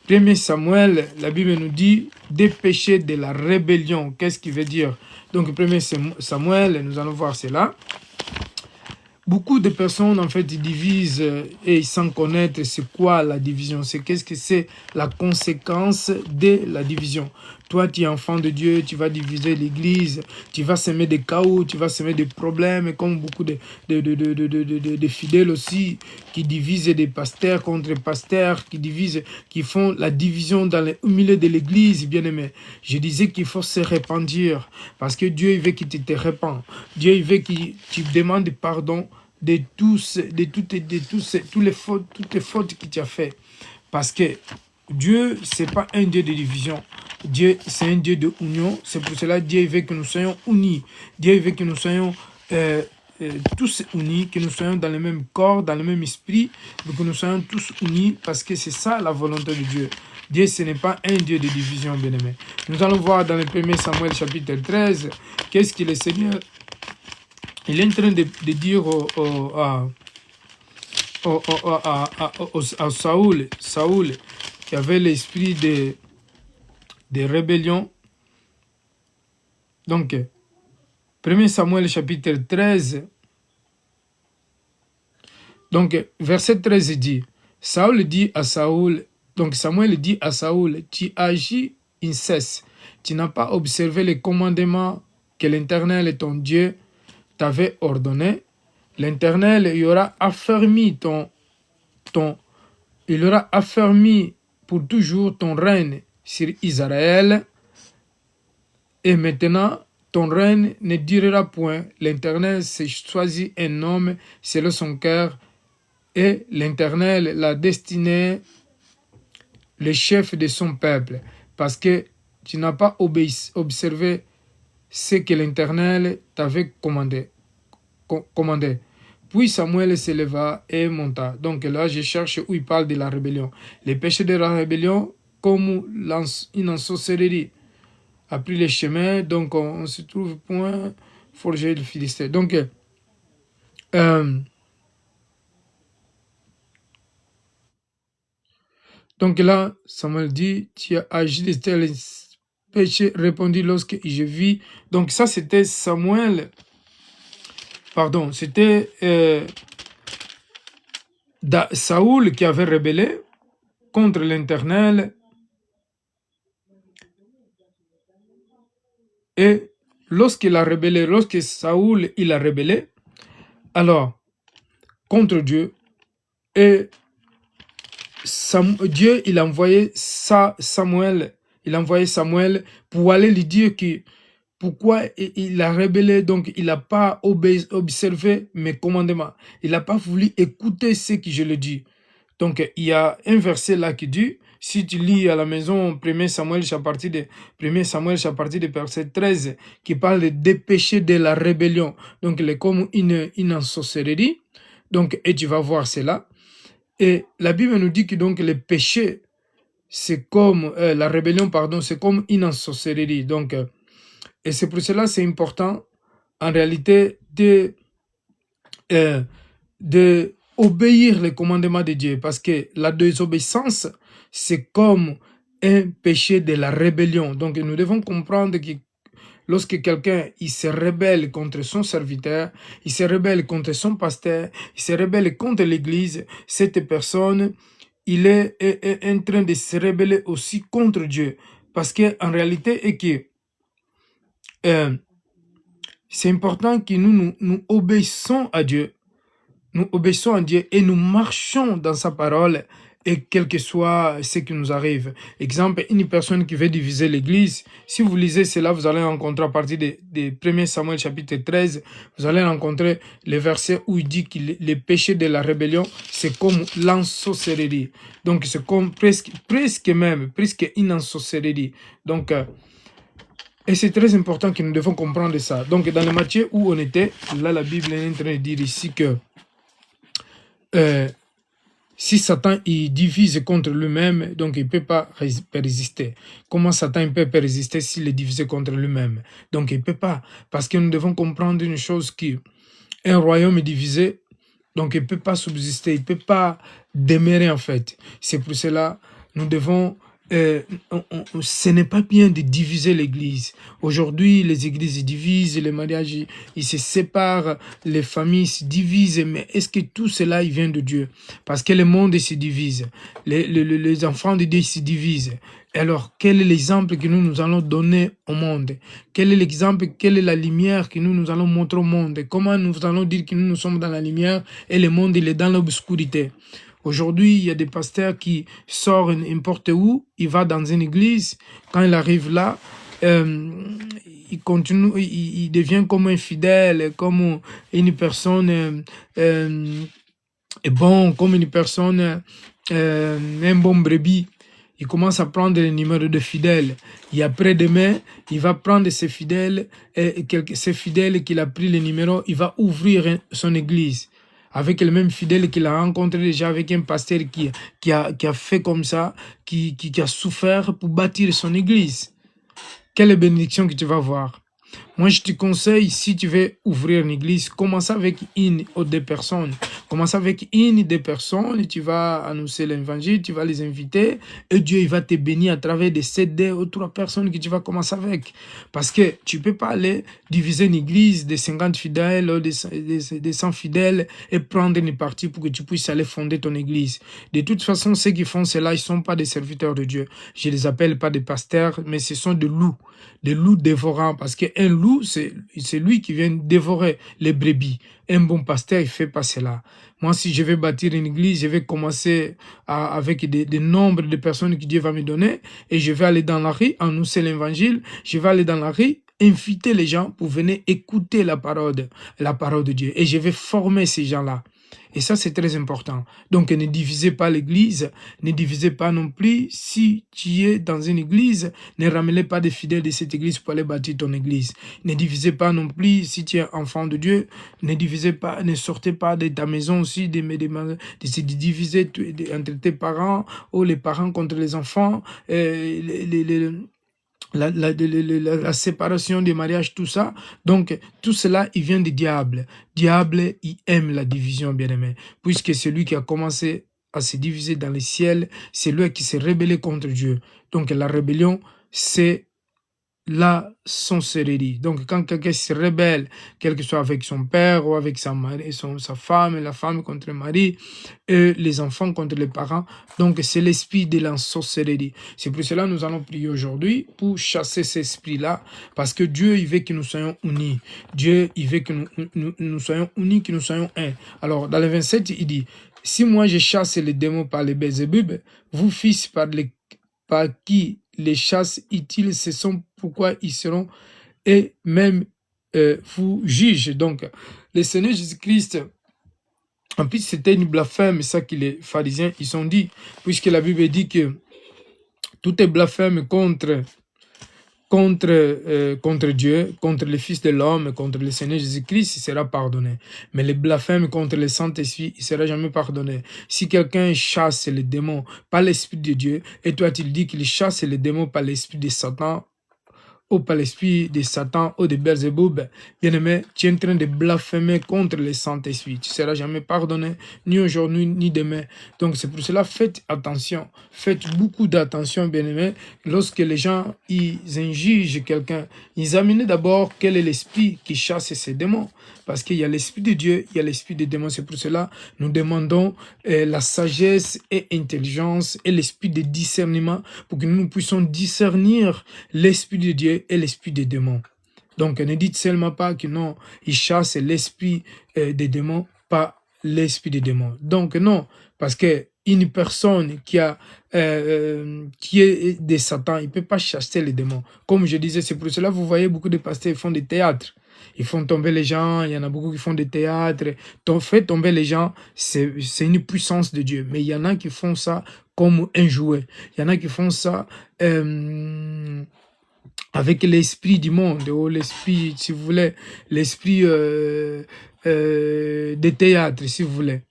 1er Samuel, la Bible nous dit des péchés de la rébellion. Qu'est-ce qui veut dire? Donc 1er Samuel, nous allons voir cela. Beaucoup de personnes, en fait, ils divisent et sans connaître c'est quoi la division. Qu'est-ce que c'est la conséquence de la division. Toi, tu es enfant de Dieu, tu vas diviser l'église, tu vas semer des chaos, tu vas semer des problèmes, comme beaucoup de fidèles aussi, qui divisent des pasteurs contre pasteurs, qui font la division au milieu de l'église, bien aimé. Je disais qu'il faut se repentir, parce que Dieu il veut que tu te répands. Dieu il veut que tu demandes pardon de toutes les fautes que tu as fait. Parce que Dieu, ce n'est pas un Dieu de division. Dieu, c'est un Dieu de union. C'est pour cela que Dieu veut que nous soyons unis. Dieu veut que nous soyons tous unis, que nous soyons dans le même corps, dans le même esprit, que nous soyons tous unis, parce que c'est ça la volonté de Dieu. Dieu, ce n'est pas un Dieu de division, bien-aimé. Nous allons voir dans le 1er Samuel chapitre 13, qu'est-ce que le Seigneur il est en train de dire à Saoul, qui avait l'esprit de rébellion. Donc, 1er Samuel chapitre 13, donc verset 13 dit, Saoul dit à Saoul, donc Samuel dit à Saoul, tu agis inceste, tu n'as pas observé les commandements que l'Éternel ton Dieu t'avait ordonné. L'Éternel il aura affermi il aura affermi pour toujours ton règne sur Israël. Et maintenant, ton règne ne durera point. L'Éternel s'est choisi un homme selon son cœur, et l'Éternel l'a destiné le chef de son peuple, parce que tu n'as pas observé ce que l'Éternel t'avait commandé. Puis Samuel s'éleva et monta. Donc là, je cherche où il parle de la rébellion. Les péchés de la rébellion, comme une sorcellerie, a pris les chemins. Donc on se trouve point forgé le Philistin. Donc là, Samuel dit, tu as agi de tels péchés, répondit lorsque je vis. Donc ça, c'était Samuel. Pardon, c'était Saoul qui avait rébellé contre l'Éternel. Et lorsqu'il a rébellé, lorsque Saoul il a rébellé, alors contre Dieu, et Dieu il a envoyé Samuel pour aller lui dire que pourquoi il a rébellé, donc il n'a pas observé mes commandements, il n'a pas voulu écouter ce que je lui dis. Donc il y a un verset là qui dit, si tu lis à la maison 1 Samuel à partir de verset 13, qui parle des péchés de la rébellion, donc il est comme une sorcellerie, donc et tu vas voir cela. Et la Bible nous dit que donc les péchés, c'est comme la rébellion, pardon, c'est comme une sorcellerie. Donc, et c'est pour cela c'est important en réalité de obéir les commandements de Dieu, parce que la désobéissance, c'est comme un péché de la rébellion. Donc nous devons comprendre que lorsque quelqu'un il se rebelle contre son serviteur, il se rebelle contre son pasteur, il se rebelle contre l'église, cette personne, il est en train de se rebeller aussi contre Dieu. Parce qu'en réalité, c'est important que nous obéissons à Dieu. Nous obéissons à Dieu et nous marchons dans sa parole, et quel que soit ce qui nous arrive. Exemple, une personne qui veut diviser l'église, si vous lisez cela, vous allez rencontrer à partir de 1 Samuel chapitre 13, vous allez rencontrer le verset où il dit que les péchés de la rébellion, c'est comme l'ensorcellerie. Donc c'est comme presque une sorcellerie. Donc, et c'est très important que nous devons comprendre ça. Donc dans le Matthieu où on était, là la Bible est en train de dire ici que si Satan il divise contre lui-même, donc il ne peut pas résister. Comment Satan peut résister s'il est divisé contre lui-même? Donc il ne peut pas, parce que nous devons comprendre une chose, qu'un royaume divisé, donc il ne peut pas subsister, il ne peut pas demeurer en fait. C'est pour cela nous devons... ce n'est pas bien de diviser l'église. Aujourd'hui, les églises se divisent, les mariages ils se séparent, les familles se divisent, mais est-ce que tout cela il vient de Dieu? Parce que le monde se divise, les enfants de Dieu se divisent. Alors, quel est l'exemple que nous allons donner au monde? Quel est l'exemple, quelle est la lumière que nous allons montrer au monde? Comment nous allons dire que nous sommes dans la lumière et le monde il est dans l'obscurité? Aujourd'hui, il y a des pasteurs qui sortent n'importe où, il va dans une église, quand il arrive là, il continue, il devient comme un fidèle, comme une personne comme une personne, un bon brebis. Il commence à prendre les numéros de fidèles. Et après-demain, il va prendre ses fidèles, et ces fidèles qu'il a pris les numéros, il va ouvrir son église. Avec le même fidèle qu'il a rencontré déjà, avec un pasteur qui a fait comme ça, qui a souffert pour bâtir son église. Quelle bénédiction que tu vas voir. Moi, je te conseille, si tu veux ouvrir une église, commence avec une ou deux personnes. Commence avec une ou deux personnes, tu vas annoncer l'évangile, tu vas les inviter, et Dieu il va te bénir à travers de ces 2 ou 3 personnes que tu vas commencer avec. Parce que tu ne peux pas aller diviser une église de 50 fidèles ou de 100 fidèles et prendre une partie pour que tu puisses aller fonder ton église. De toute façon, ceux qui font cela, ils ne sont pas des serviteurs de Dieu. Je ne les appelle pas des pasteurs, mais ce sont des loups dévorants, parce qu'un loup, c'est lui qui vient dévorer les brebis. Un bon pasteur, il ne fait pas cela. Moi, si je vais bâtir une église, je vais commencer avec des nombres de personnes que Dieu va me donner, et je vais aller dans la rue, annoncer l'évangile, je vais aller dans la rue, inviter les gens pour venir écouter la parole de Dieu, et je vais former ces gens-là. Et ça, c'est très important. Donc, ne divisez pas l'église, ne divisez pas non plus. Si tu es dans une église, ne ramenez pas des fidèles de cette église pour aller bâtir ton église. Ne divisez pas non plus, si tu es enfant de Dieu, ne divisez pas, ne sortez pas de ta maison aussi, de se diviser entre tes parents ou les parents contre les enfants, la séparation des mariages, tout ça. Donc, tout cela, il vient du diable. Diable, il aime la division, bien-aimé. Puisque celui qui a commencé à se diviser dans le ciel, c'est lui qui s'est rebellé contre Dieu. Donc, la rébellion, c'est la sorcellerie. Donc, quand quelqu'un se rebelle, quel que soit avec son père ou avec sa femme, la femme contre le mari, et les enfants contre les parents, donc c'est l'esprit de la sorcellerie. C'est pour cela que nous allons prier aujourd'hui pour chasser cet esprit-là, parce que Dieu, il veut que nous soyons unis. Dieu, il veut que nous soyons unis, que nous soyons un. Alors, dans le 27, il dit, « Si moi je chasse les démons par les Belzébub, vous fils par qui les chasses utiles, ce sont pourquoi ils seront, et même vous juge. » Donc, le Seigneur Jésus-Christ, en plus, c'était une blasphème, ça que les pharisiens, ils ont dit, puisque la Bible dit que tout est blasphème contre Dieu, contre le Fils de l'homme, contre le Seigneur Jésus-Christ, il sera pardonné. Mais le blasphème contre le Saint-Esprit, il ne sera jamais pardonné. Si quelqu'un chasse les démons par l'Esprit de Dieu, et toi tu dis qu'il chasse les démons par l'Esprit de Satan, ou par l'esprit de Satan ou de Belzéboub, bien-aimé, tu es en train de blasphémer contre le Saint-Esprit. Tu ne seras jamais pardonné, ni aujourd'hui, ni demain. Donc, c'est pour cela, faites attention. Faites beaucoup d'attention, bien-aimé. Lorsque les gens, ils jugent quelqu'un, ils examinent d'abord quel est l'esprit qui chasse ces démons. Parce qu'il y a l'esprit de Dieu, il y a l'esprit des démons. C'est pour cela, nous demandons la sagesse et l'intelligence et l'esprit de discernement pour que nous puissions discernir l'esprit de Dieu et l'esprit des démons. Donc, ne dites seulement pas que non, il chasse l'esprit des démons, pas l'esprit des démons. Donc, non, parce que une personne qui est de Satan, il ne peut pas chasser les démons. Comme je disais, c'est pour cela que vous voyez beaucoup de pasteurs font des théâtres. Ils font tomber les gens, il y en a beaucoup qui font des théâtres. Fait tomber les gens, c'est une puissance de Dieu. Mais il y en a qui font ça comme un jouet. Il y en a qui font ça avec l'esprit du monde, ou l'esprit, si vous voulez, l'esprit des théâtres, si vous voulez,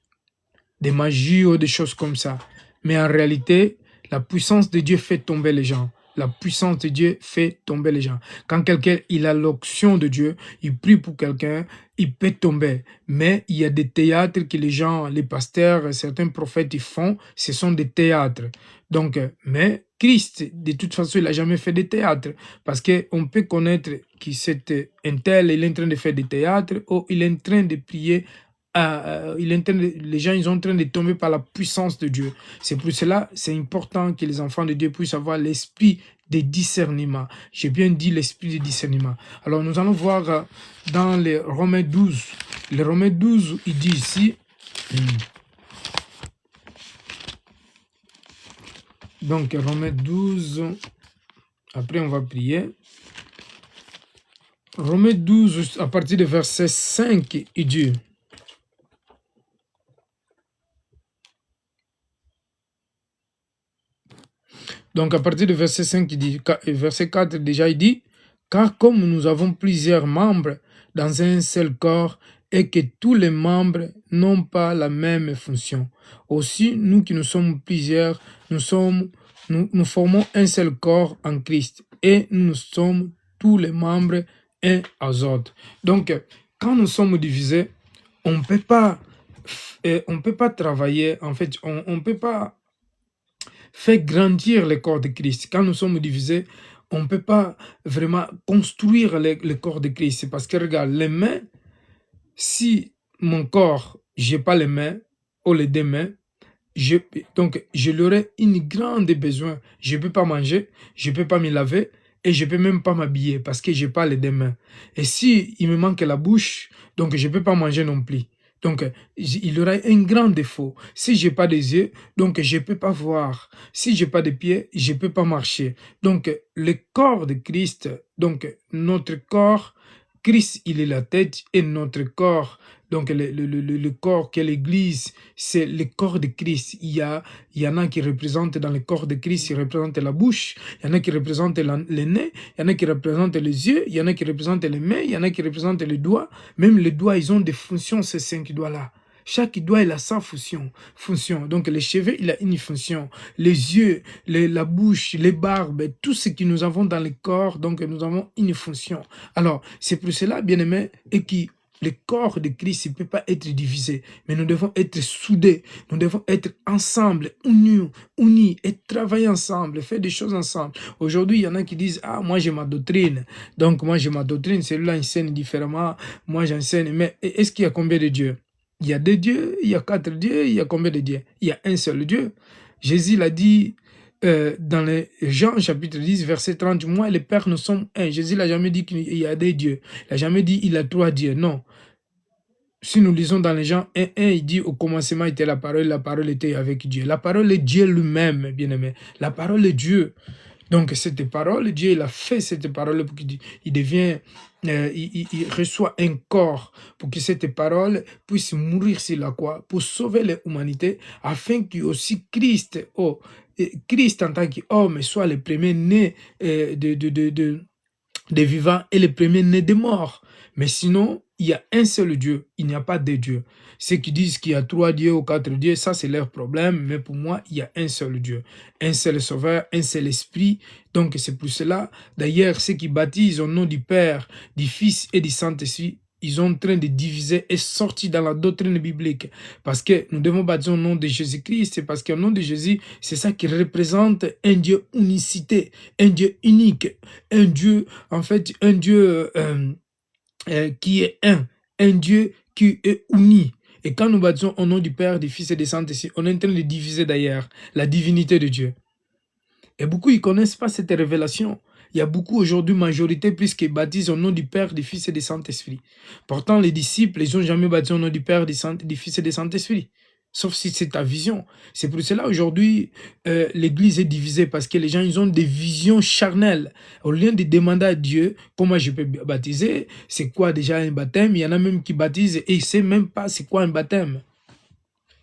des magies ou des choses comme ça. Mais en réalité, la puissance de Dieu fait tomber les gens. La puissance de Dieu fait tomber les gens. Quand quelqu'un il a l'onction de Dieu, il prie pour quelqu'un, il peut tomber. Mais il y a des théâtres que les gens, les pasteurs, certains prophètes, ils font. Ce sont des théâtres. Donc, mais Christ, de toute façon, il n'a jamais fait de théâtre. Parce qu'on peut connaître que c'est un tel, il est en train de faire des théâtres, ou il est en train de prier. Les gens ils sont en train de tomber par la puissance de Dieu. C'est pour cela c'est important que les enfants de Dieu puissent avoir l'esprit de discernement. J'ai bien dit l'esprit de discernement. Alors nous allons voir dans les Romains 12. Les Romains 12, il dit ici, donc Romains 12, après on va prier. Romains 12, à partir du verset 5, il dit, donc à partir du verset 5, il dit, verset 4 déjà, il dit, « Car comme nous avons plusieurs membres dans un seul corps, et que tous les membres n'ont pas la même fonction, aussi nous qui nous sommes plusieurs, nous formons un seul corps en Christ, et nous sommes tous les membres uns aux autres. » Donc, quand nous sommes divisés, on ne peut pas travailler, en fait, on ne peut pas fait grandir le corps de Christ. Quand nous sommes divisés, on ne peut pas vraiment construire le corps de Christ. C'est parce que, regarde, les mains, si mon corps, je n'ai pas les mains ou les deux mains, donc je l'aurais une grande besoin. Je ne peux pas manger, je ne peux pas me laver et je ne peux même pas m'habiller parce que je n'ai pas les deux mains. Et si il me manque la bouche, donc je ne peux pas manger non plus. Donc, il y aura un grand défaut. Si je n'ai pas des yeux, donc je ne peux pas voir. Si je n'ai pas de pieds, je ne peux pas marcher. Donc, le corps de Christ, donc notre corps Christ, il est la tête et notre corps, donc le corps qu'est l'Église, c'est le corps de Christ. Il y en a qui représentent dans le corps de Christ, ils représentent la bouche, il y en a qui représentent le nez, il y en a qui représentent les yeux, il y en a qui représentent les mains, il y en a qui représentent les doigts. Même les doigts, ils ont des fonctions, ces 5 doigts-là. Chaque doigt, il a sa fonction. Donc, les cheveux, il a une fonction. Les yeux, la bouche, les barbes, tout ce que nous avons dans le corps, donc nous avons une fonction. Alors, c'est pour cela, bien-aimés, et qui le corps de Christ ne peut pas être divisé, mais nous devons être soudés, nous devons être ensemble, unis et travailler ensemble, faire des choses ensemble. Aujourd'hui, il y en a qui disent « Ah, moi j'ai ma doctrine, donc moi j'ai ma doctrine, celui-là enseigne différemment, moi j'enseigne. » Mais est-ce qu'il y a combien de dieux? Il y a 2 dieux, il y a 4 dieux, il y a combien de dieux? Il y a un seul Dieu. Jésus l'a dit dans les Jean chapitre 10, verset 30, « Moi et le Père, nous sommes un. » Jésus n'a jamais dit qu'il y a des dieux. Il n'a jamais dit qu'il a 3 dieux. Non. Si nous lisons dans les Jean 1, il dit « Au commencement était la parole était avec Dieu. » La parole est Dieu lui-même, bien-aimé. La parole est Dieu. Donc, cette parole, Dieu, il a fait cette parole pour qu'il devient, il reçoit un corps pour que cette parole puisse mourir sur la croix, pour sauver l'humanité, afin que aussi Christ en tant qu'homme, soit le premier-né des vivants et le premier-né des morts. Mais sinon, il y a un seul Dieu, il n'y a pas de dieux. Ceux qui disent qu'il y a 3 dieux ou 4 dieux, ça c'est leur problème, mais pour moi, il y a un seul Dieu, un seul Sauveur, un seul Esprit. Donc c'est pour cela, d'ailleurs, ceux qui baptisent au nom du Père, du Fils et du Saint-Esprit, ils sont en train de diviser et sortir dans la doctrine biblique. Parce que nous devons baptiser au nom de Jésus-Christ, c'est parce qu'au nom de Jésus, c'est ça qui représente un Dieu unicité, un Dieu unique, un Dieu, en fait, un Dieu qui est un Dieu qui est uni. Et quand nous baptisons au nom du Père, du Fils et du Saint-Esprit, on est en train de diviser d'ailleurs la divinité de Dieu. Et beaucoup, ils ne connaissent pas cette révélation. Il y a beaucoup aujourd'hui, majorité, plus qu'ils baptisent au nom du Père, du Fils et du Saint-Esprit. Pourtant, les disciples, ils n'ont jamais baptisé au nom du Père, du Fils et du Saint-Esprit. Sauf si c'est ta vision. C'est pour cela aujourd'hui, l'Église est divisée parce que les gens, ils ont des visions charnelles. Au lieu de demander à Dieu comment je peux baptiser, c'est quoi déjà un baptême. Il y en a même qui baptisent et ils ne savent même pas c'est quoi un baptême.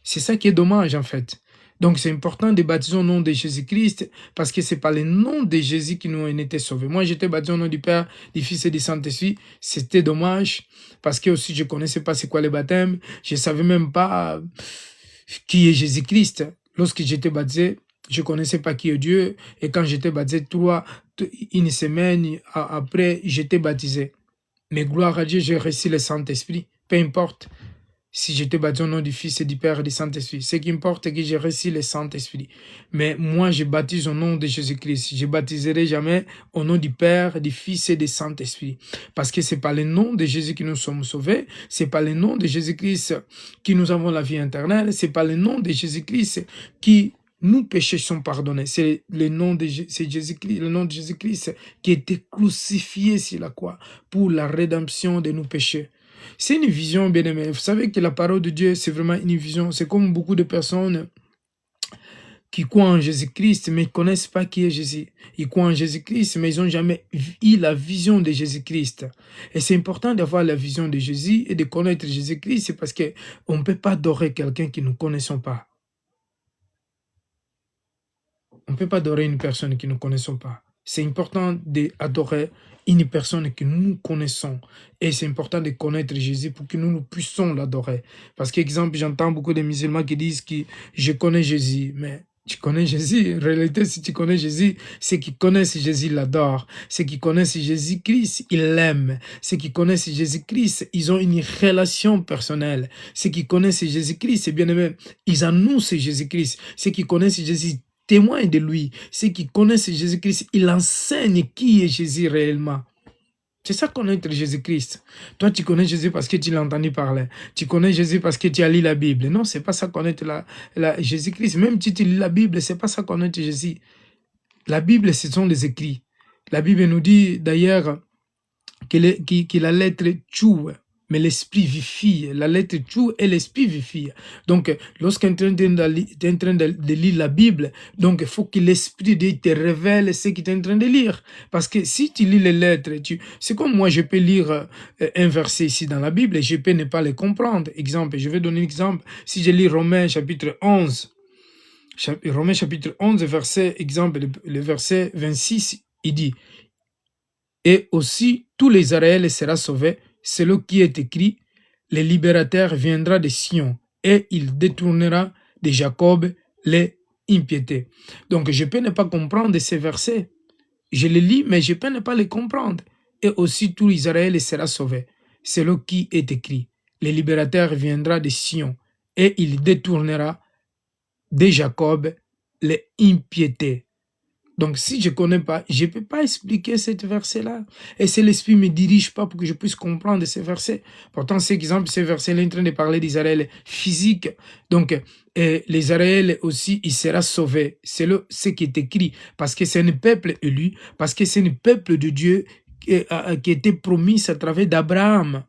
C'est ça qui est dommage en fait. Donc c'est important de baptiser au nom de Jésus-Christ parce que c'est par le nom de Jésus qui nous ont été sauvés. Moi j'étais baptisé au nom du Père, du Fils et du Saint-Esprit. C'était dommage parce que aussi je ne connaissais pas c'est quoi le baptême. Je ne savais même pas qui est Jésus-Christ. Lorsque j'étais baptisé, je ne connaissais pas qui est Dieu. Et quand j'étais baptisé, une semaine après, j'étais baptisé. Mais gloire à Dieu, j'ai reçu le Saint-Esprit. Peu importe si j'étais baptisé au nom du Fils et du Père et du Saint-Esprit. Ce qui importe, c'est que j'ai reçu le Saint-Esprit. Mais moi, je baptise au nom de Jésus-Christ. Je ne baptiserai jamais au nom du Père, du Fils et du Saint-Esprit. Parce que c'est par le nom de Jésus que nous sommes sauvés. C'est par le nom de Jésus-Christ que nous avons la vie éternelle. C'est par le nom de Jésus-Christ qui nos péchés sont pardonnés. C'est le nom de Jésus-Christ, le nom de Jésus-Christ qui a été crucifié sur la croix pour la rédemption de nos péchés. C'est une vision, bien aimé. Vous savez que la parole de Dieu, c'est vraiment une vision. C'est comme beaucoup de personnes qui croient en Jésus-Christ, mais ils ne connaissent pas qui est Jésus. Ils croient en Jésus-Christ, mais ils n'ont jamais eu la vision de Jésus-Christ. Et c'est important d'avoir la vision de Jésus et de connaître Jésus-Christ, parce qu'on ne peut pas adorer quelqu'un que nous ne connaissons pas. On ne peut pas adorer une personne que nous ne connaissons pas. C'est important d'adorer une personne que nous connaissons. Et c'est important de connaître Jésus pour que nous puissions l'adorer. Parce qu'exemple, j'entends beaucoup de musulmans qui disent que je connais Jésus. Mais tu connais Jésus. En réalité, si tu connais Jésus, ceux qui connaissent Jésus l'adorent. Ceux qui connaissent Jésus-Christ, ils l'aiment. Ceux qui connaissent Jésus-Christ, ils ont une relation personnelle. Ceux qui connaissent Jésus-Christ, c'est bien aimé, ils annoncent Jésus-Christ. Ceux qui connaissent Jésus témoignent de lui. Ceux qui connaissent Jésus-Christ, il enseigne qui est Jésus réellement. C'est ça connaître Jésus-Christ. Toi, tu connais Jésus parce que tu l'as entendu parler. Tu connais Jésus parce que tu as lu la Bible. Non, c'est pas ça connaître Jésus-Christ. Même si tu lis la Bible, c'est pas ça connaître Jésus. La Bible, ce sont les écrits. La Bible nous dit d'ailleurs que la lettre tchoue. mais l'esprit vivifie. La lettre tue et l'esprit vivifie. Donc, lorsqu'on est en train de lire la Bible, donc il faut que l'esprit de Dieu te révèle ce que tu es en train de lire. Parce que si tu lis les lettres, c'est comme moi, je peux lire un verset ici dans la Bible et je peux ne pas le comprendre. Exemple, je vais donner un exemple. Si je lis Romains chapitre 11, Romains chapitre 11, verset, exemple, le verset 26, il dit « Et aussi, tous les Israël sera sauvé, selon qui est écrit, le libérateur viendra de Sion, et il détournera de Jacob les impiétés. » Donc, je peux ne pas comprendre ces versets. Je les lis, mais je peux ne pas les comprendre. Et aussi, tout Israël sera sauvé, selon qui est écrit, le libérateur viendra de Sion, et il détournera de Jacob les impiétés. Donc, si je ne connais pas, je ne peux pas expliquer ce verset-là. Et si l'Esprit ne me dirige pas pour que je puisse comprendre ces versets. Pourtant, c'est exemple, ce verset-là est en train de parler d'Israël physique. Donc, l'Israël aussi, il sera sauvé. C'est ce qui est écrit. Parce que c'est un peuple élu. Parce que c'est un peuple de Dieu qui a été promis à travers d'Abraham.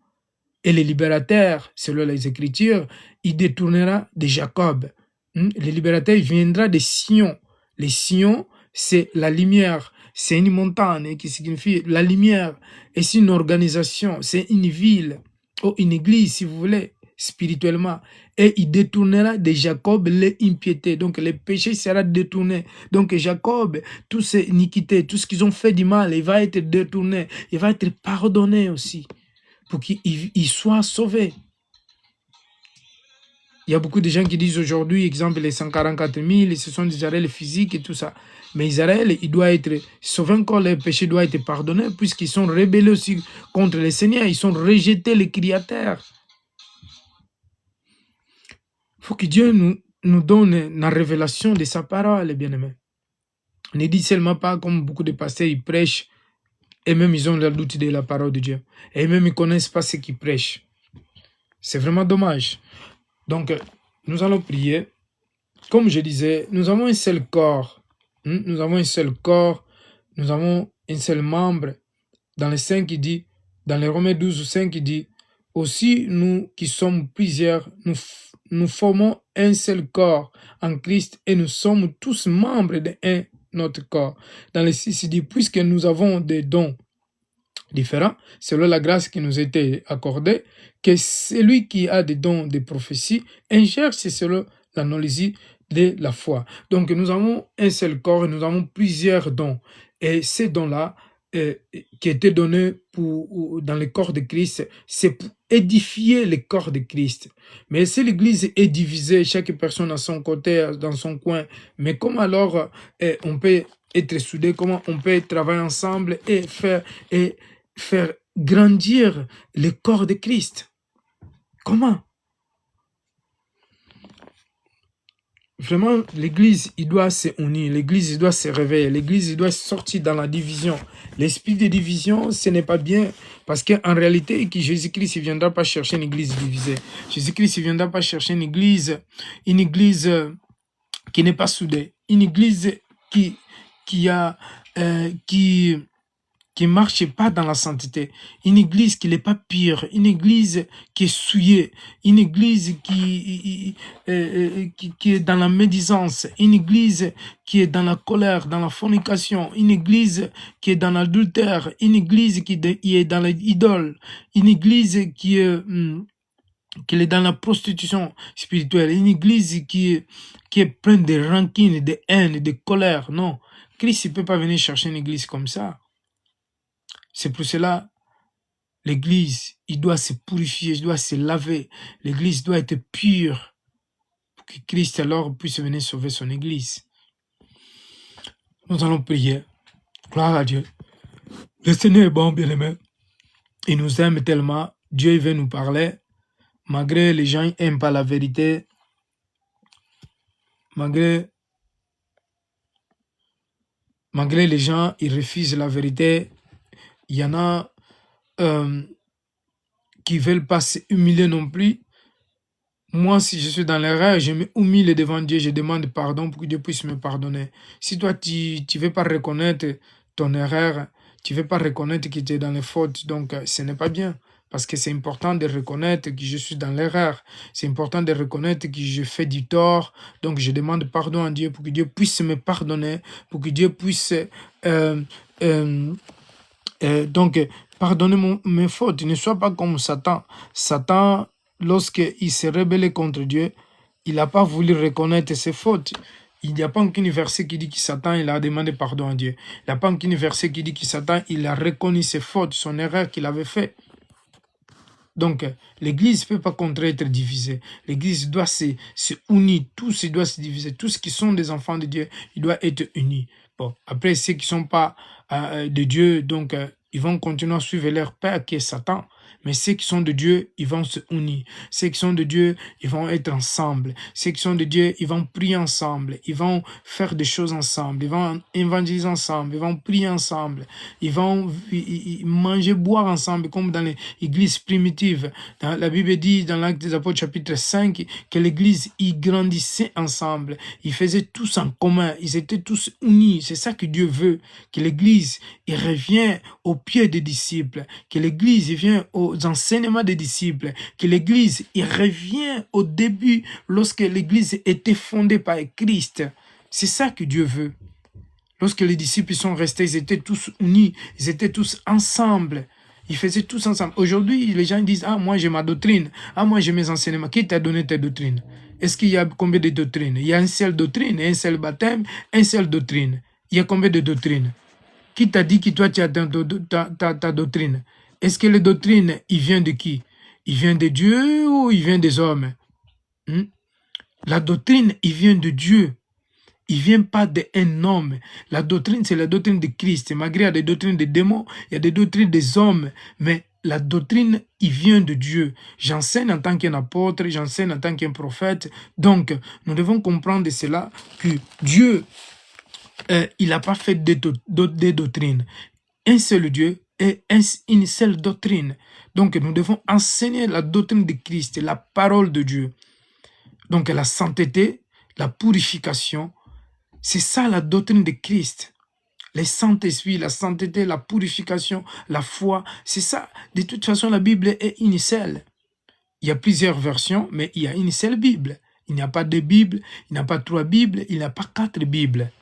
Et le libérateur, selon les Écritures, il détournera de Jacob. Le libérateur viendra de Sion. Les Sion, c'est la lumière, c'est une montagne qui signifie la lumière, et c'est une organisation, c'est une ville, ou une église si vous voulez, spirituellement, et il détournera de Jacob les impiétés, donc les péchés seront détournés, donc Jacob, toutes ces iniquités, tout ce qu'ils ont fait du mal, il va être détourné, il va être pardonné aussi, pour qu'il soit sauvé. Il y a beaucoup de gens qui disent aujourd'hui, exemple, les 144 000, ce sont des Israël physiques et tout ça. Mais Israël, il doit être sauvé encore, les péchés doivent être pardonnés, puisqu'ils sont rebellés aussi contre le Seigneur, ils sont rejetés les Créateurs. Il faut que Dieu nous donne la révélation de sa parole, bien-aimés. Ne dit seulement pas comme beaucoup de pasteurs, ils prêchent, et même ils ont le doute de la parole de Dieu. Et même ils ne connaissent pas ce qu'ils prêchent. C'est vraiment dommage. Donc, nous allons prier. Comme je disais, nous avons un seul corps. Nous avons un seul corps. Nous avons un seul membre. Dans les 5, il dit, dans les Romains 12, 5, il dit, aussi nous qui sommes plusieurs, nous formons un seul corps en Christ et nous sommes tous membres d'un autre corps. Dans les 6, il dit, puisque nous avons des dons différents, selon la grâce qui nous a été accordée, que celui qui a des dons de prophétie exerce selon l'analyse de la foi. Donc nous avons un seul corps et nous avons plusieurs dons. Et ces dons-là, qui étaient donnés dans le corps de Christ, c'est pour édifier le corps de Christ. Mais si l'Église est divisée, chaque personne à son côté, dans son coin, mais comment alors on peut être soudés, comment on peut travailler ensemble et faire grandir le corps de Christ? Comment? Vraiment, l'Église, il doit se unir, l'Église, il doit se réveiller, l'Église, il doit sortir dans la division. L'esprit de division, ce n'est pas bien, parce qu'en réalité, Jésus-Christ, il ne viendra pas chercher une Église divisée. Jésus-Christ, il ne viendra pas chercher une Église qui n'est pas soudée, une Église qui marche pas dans la sainteté, une église qui n'est pas pure, une église qui est souillée, une église qui est dans la médisance, une église qui est dans la colère, dans la fornication, une église qui est dans l'adultère, une église qui est dans l'idole, une église qui est dans la prostitution spirituelle, une église qui est pleine de rancune, de haine, de colère. Non, Christ ne peut pas venir chercher une église comme ça. C'est pour cela, l'Église, il doit se purifier, il doit se laver. L'Église doit être pure pour que Christ alors puisse venir sauver son Église. Nous allons prier. Gloire à Dieu. Le Seigneur est bon, bien-aimé. Il nous aime tellement. Dieu veut nous parler. Malgré les gens n'aiment pas la vérité, malgré les gens, ils refusent la vérité, il y en a qui ne veulent pas s'humilier non plus. Moi, si je suis dans l'erreur, je me humilie devant Dieu, je demande pardon pour que Dieu puisse me pardonner. Si toi, tu ne veux pas reconnaître ton erreur, tu ne veux pas reconnaître que tu es dans les fautes, donc ce n'est pas bien. parce que c'est important de reconnaître que je suis dans l'erreur. C'est important de reconnaître que je fais du tort. Donc, je demande pardon à Dieu pour que Dieu puisse me pardonner, pour que Dieu puisse pardonner mes fautes. Ne sois pas comme Satan. Satan, lorsqu'il s'est rebellé contre Dieu, il n'a pas voulu reconnaître ses fautes. Il n'y a pas aucun verset qui dit que Satan il a demandé pardon à Dieu. Il n'y a pas aucun verset qui dit que Satan il a reconnu ses fautes, son erreur qu'il avait fait. Donc, l'Église ne peut pas être divisée. L'Église doit se unir. Tous doivent se diviser. Tous ceux qui sont des enfants de Dieu, ils doivent être unis. Bon, après, ceux qui ne sont pas de Dieu, donc, ils vont continuer à suivre leur père qui est Satan. Mais ceux qui sont de Dieu, ils vont se unir. Ceux qui sont de Dieu, ils vont être ensemble. Ceux qui sont de Dieu, ils vont prier ensemble. Ils vont faire des choses ensemble. Ils vont évangéliser ensemble. Ils vont prier ensemble. Ils vont manger, boire ensemble, comme dans les églises primitives. La Bible dit dans l'Acte des Apôtres, chapitre 5, que l'église, ils grandissaient ensemble. Ils faisaient tous en commun. Ils étaient tous unis. C'est ça que Dieu veut. Que l'église, il revient au pied des disciples. Que l'église, il vient aux enseignements des disciples, que l'Église il revient au début lorsque l'Église était fondée par Christ. C'est ça que Dieu veut. Lorsque les disciples sont restés, ils étaient tous unis, ils étaient tous ensemble. Ils faisaient tous ensemble. Aujourd'hui, les gens disent « Ah, moi j'ai ma doctrine. Ah, moi j'ai mes enseignements. » Qui t'a donné tes doctrines? Est-ce qu'il y a combien de doctrines? Il y a une seule doctrine, un seul baptême, une seule doctrine. Il y a combien de doctrines? Qui t'a dit que toi tu as ta doctrine? Est-ce que les doctrines, il vient de qui? Il vient de Dieu ou il vient des hommes? La doctrine, il vient de Dieu. Il ne vient pas d'un homme. La doctrine, c'est la doctrine de Christ. Malgré il y a des doctrines des démons, il y a des doctrines des hommes. Mais la doctrine, il vient de Dieu. J'enseigne en tant qu'un apôtre, j'enseigne en tant qu'un prophète. Donc, nous devons comprendre de cela que Dieu, il n'a pas fait des doctrines. Un seul Dieu et une seule doctrine. Donc, nous devons enseigner la doctrine de Christ, la parole de Dieu. Donc, la sainteté, la purification, c'est ça la doctrine de Christ. Les Saint-Esprit, la sainteté, la purification, la foi, c'est ça. De toute façon, la Bible est une seule. Il y a plusieurs versions, mais il y a une seule Bible. Il n'y a pas de Bible, il n'y a pas 3 Bibles, il n'y a pas 4 Bibles.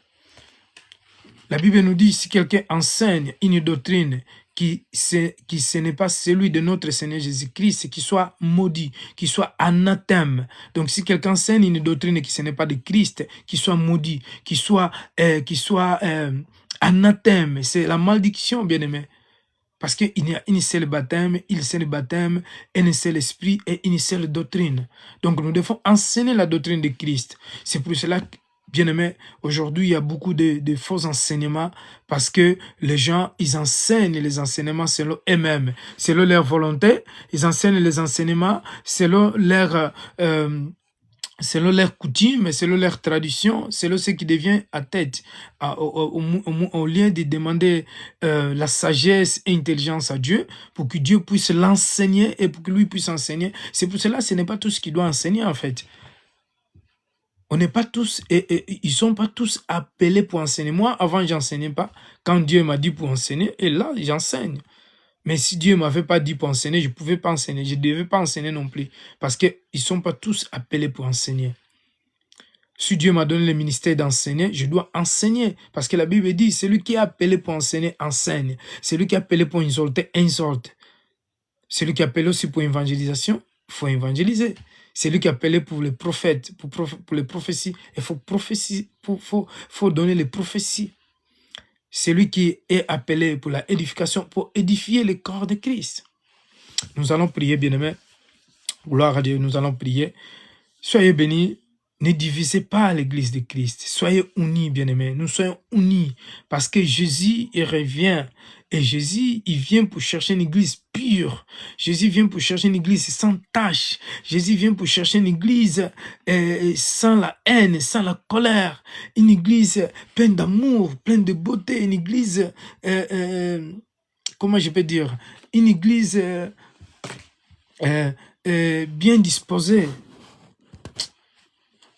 La Bible nous dit, si quelqu'un enseigne une doctrine qui ce n'est pas celui de notre Seigneur Jésus-Christ, qui soit maudit, qui soit anathème. Donc, si quelqu'un enseigne une doctrine qui ce n'est pas de Christ, qui soit maudit, qui soit anathème, c'est la malédiction, bien-aimé. Parce qu'il y a une seule baptême, un seul esprit et une seule doctrine. Donc, nous devons enseigner la doctrine de Christ. C'est pour cela que, bien-aimés, aujourd'hui, il y a beaucoup de faux enseignements parce que les gens, ils enseignent les enseignements selon eux-mêmes, selon leur volonté. Ils enseignent les enseignements selon leur coutume, selon leur tradition, selon ce qui devient à tête, au lieu de demander la sagesse et l'intelligence à Dieu, pour que Dieu puisse l'enseigner et pour que lui puisse enseigner. C'est pour cela que ce n'est pas tout ce qu'il doit enseigner en fait. On n'est pas tous, ils ne sont pas tous appelés pour enseigner. Moi, avant, je n'enseignais pas. Quand Dieu m'a dit pour enseigner, et là, j'enseigne. Mais si Dieu ne m'avait pas dit pour enseigner, je ne pouvais pas enseigner. Je ne devais pas enseigner non plus. Parce qu'ils ne sont pas tous appelés pour enseigner. Si Dieu m'a donné le ministère d'enseigner, je dois enseigner. Parce que la Bible dit, celui qui est appelé pour enseigner, enseigne. Celui qui est appelé pour insulter, insulte. Celui qui est appelé aussi pour évangélisation, il faut évangéliser. C'est lui qui est appelé pour les prophètes, pour les prophéties. Il faut donner les prophéties. C'est lui qui est appelé pour la édification, pour édifier le corps de Christ. Nous allons prier, bien-aimés. Gloire à Dieu, nous allons prier. Soyez bénis. Ne divisez pas l'église de Christ. Soyez unis, bien-aimés. Nous soyons unis parce que Jésus il revient. Et Jésus, il vient pour chercher une église pure. Jésus vient pour chercher une église sans tache. Jésus vient pour chercher une église sans la haine, sans la colère. Une église pleine d'amour, pleine de beauté. Une église, comment je peux dire, une église bien disposée.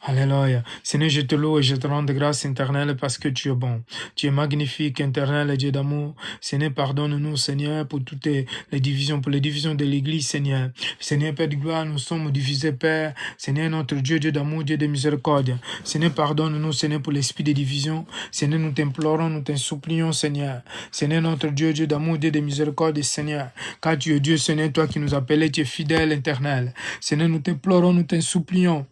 Alléluia. Seigneur, je te loue et je te rends de grâce éternelle parce que tu es bon. Tu es magnifique, éternel et Dieu d'amour. Seigneur, pardonne-nous, Seigneur, pour toutes les divisions, pour les divisions de l'Église, Seigneur. Seigneur, Père de gloire, nous sommes divisés, Père. Seigneur, notre Dieu, Dieu d'amour, Dieu de miséricorde. Seigneur, pardonne-nous, Seigneur, pour l'esprit de division. Seigneur, nous t'implorons, nous t'en supplions, Seigneur. Seigneur, notre Dieu, Dieu d'amour, Dieu de miséricorde, Seigneur. Car tu es Dieu, Seigneur, toi qui nous appelais, tu es fidèle, éternel. Seigneur, nous t'implorons, nous t'en supplions.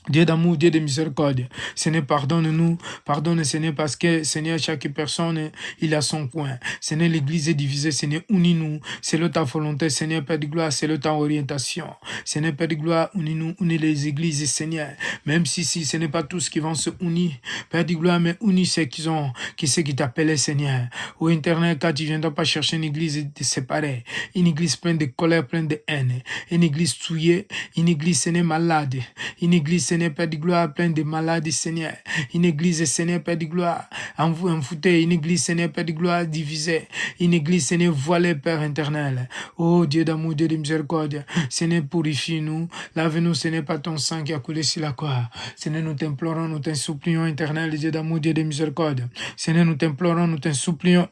Dieu d'amour, Dieu de miséricorde. Seigneur, pardonne-nous. Pardonne, Seigneur, parce que, Seigneur, chaque personne, il a son coin. Seigneur, l'Église est divisée. Seigneur, unis-nous. C'est le ta volonté, Seigneur, Père de gloire. C'est le ta orientation. Seigneur, Père de gloire, unis-nous. Unis les églises, Seigneur. Même si ce n'est pas tous qui vont se unir. Père de gloire, mais unis ceux qui t'appellent, Seigneur. Au internet, car tu ne viendras pas chercher une église séparée. Une église pleine de colère, pleine de haine. Une église souillée. Une église, Seigneur, malade. Une église, Seigneur, Père de gloire, plein de malades, Seigneur. Une église, Seigneur, Père de gloire, envoûtée. Une église, Seigneur, Père de gloire, divisée. Une église, Seigneur, voilée, Père éternel. Oh, Dieu d'amour, Dieu de miséricorde. Seigneur, purifie-nous. Lave-nous, Seigneur, par ton sang qui a coulé sur la croix. Seigneur, nous t'implorons, nous t'en supplions, éternel, Dieu d'amour, Dieu de miséricorde. Seigneur, nous t'implorons, nous t'en supplions.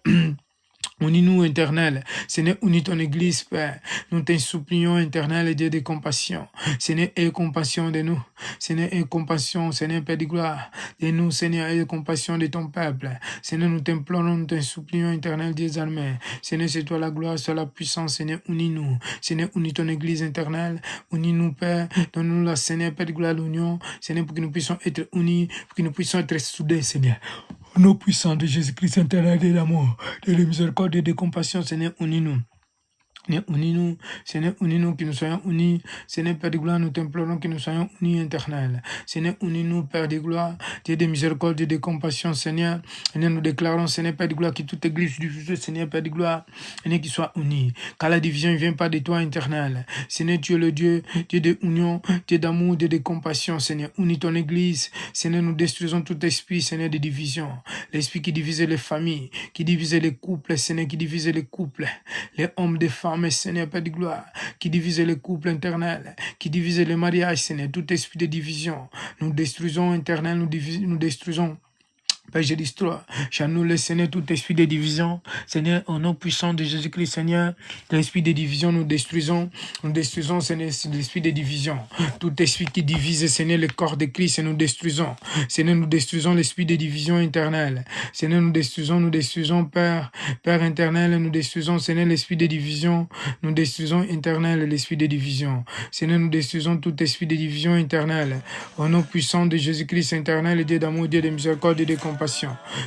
Unis-nous, éternel. Seigneur, unis ton église, Père. Nous t'en supplions, éternel, Dieu de compassion. Seigneur, aie compassion de nous. Seigneur, aie compassion, Seigneur, Père de gloire. De nous, Seigneur, aie compassion de ton peuple. Seigneur, nous t'implorons, nous t'en supplions, éternel, Dieu armées. Seigneur, c'est toi la gloire, c'est la puissance. Seigneur, unis-nous. Seigneur, unis ton église éternelle. Unis-nous, Père. Donne-nous la, Seigneur, Père de gloire, l'union. Seigneur, pour que nous puissions être unis, pour que nous puissions être soudés, Seigneur. Au nom puissant de Jésus-Christ, éternel, de l'amour, de la miséricorde et de compassion, Seigneur, unis-nous. Seigneur, unis-nous, Seigneur, unis-nous, que nous soyons unis. Seigneur, Père de gloire, nous t'implorons que nous soyons unis, éternel. Seigneur, unis-nous, Père de gloire, Dieu de miséricorde et de compassion, Seigneur. Seigneur, nous déclarons, Seigneur, Père de gloire, que toute église du futur, Seigneur, Père de gloire, Seigneur, qui soit unie. Car la division ne vient pas de toi, éternel. Seigneur, tu es le Dieu, Dieu de union, Dieu d'amour, Dieu de compassion, Seigneur. Unis ton église. Seigneur, nous détruisons tout esprit, Seigneur, de division. L'esprit qui divise les familles, qui divise les couples, Seigneur, qui divise les couples, les hommes, des femmes, mais Seigneur, Père de gloire, qui divise les couples éternels, qui divise les mariages, Seigneur, tout esprit de division. Nous détruisons éternel, nous détruisons. Père, je destroy, nous le Seigneur, tout esprit de division. Seigneur, au nom puissant de Jésus-Christ, Seigneur, l'esprit de division, nous détruisons, Seigneur, l'esprit de division. Tout esprit qui divise, Seigneur, le corps de Christ, nous détruisons. Seigneur, nous détruisons l'esprit de division éternelle. Seigneur, nous détruisons, Père éternel, nous détruisons, Seigneur, l'esprit de division. Nous détruisons éternel, l'esprit de division. Seigneur, nous détruisons tout esprit de division éternelle. Au nom puissant de Jésus-Christ, éternel, Dieu d'amour, Dieu de miséricorde et de compassion.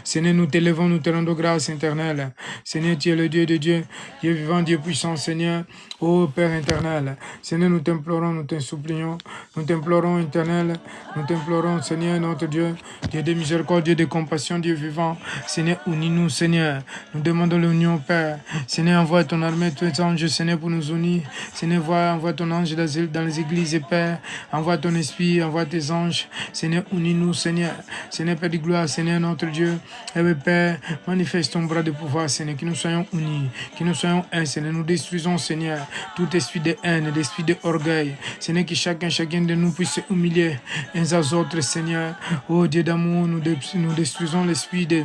Seigneur, nous t'élevons, nous te rendons grâce éternelle. Seigneur, tu es le Dieu de Dieu, Dieu vivant, Dieu puissant, Seigneur. Ô Père éternel, Seigneur, nous t'implorons, nous te supplions, nous t'implorons éternel, nous t'implorons, Seigneur, notre Dieu, Dieu de miséricorde, Dieu de compassion, Dieu vivant. Seigneur, unis-nous, Seigneur. Nous demandons l'union, Père. Seigneur, envoie ton armée, tous les anges, Seigneur, pour nous unir. Seigneur, envoie ton ange dans les églises, Père. Envoie ton esprit, envoie tes anges. Seigneur, unis-nous, Seigneur. Seigneur, Père de gloire, Seigneur, notre Dieu. Et Père, manifeste ton bras de pouvoir, Seigneur, que nous soyons unis, que nous soyons un, Seigneur. Nous détruisons, Seigneur, tout esprit de haine, d'esprit d'orgueil. Seigneur, que chacun de nous puisse se humilier uns aux autres, Seigneur. Oh Dieu d'amour, nous détruisons l'esprit de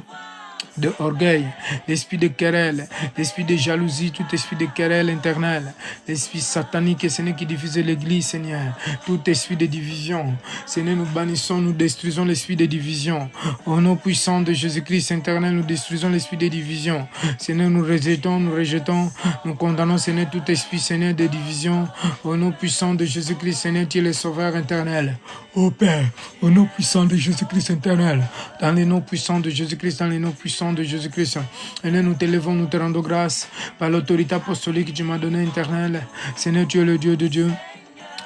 orgueil, l'esprit de querelle, l'esprit de jalousie, tout esprit de querelle internelle, l'esprit satanique, Seigneur, qui divise l'église, Seigneur, tout esprit de division. Seigneur, nous bannissons, nous détruisons l'esprit de division. Au nom puissant de Jésus-Christ éternel, nous détruisons l'esprit de division. Seigneur, nous rejetons, nous condamnons, Seigneur, tout esprit, Seigneur, de division. Au nom puissant de Jésus-Christ, Seigneur, tu es le sauveur éternel. Ô Père, au nom puissant de Jésus-Christ éternel, dans les noms puissants de Jésus-Christ, dans les noms puissants de Jésus-Christ. Et nous t'élevons, nous te rendons grâce par l'autorité apostolique que tu m'as donnée, éternelle. Seigneur, tu es le Dieu de Dieu,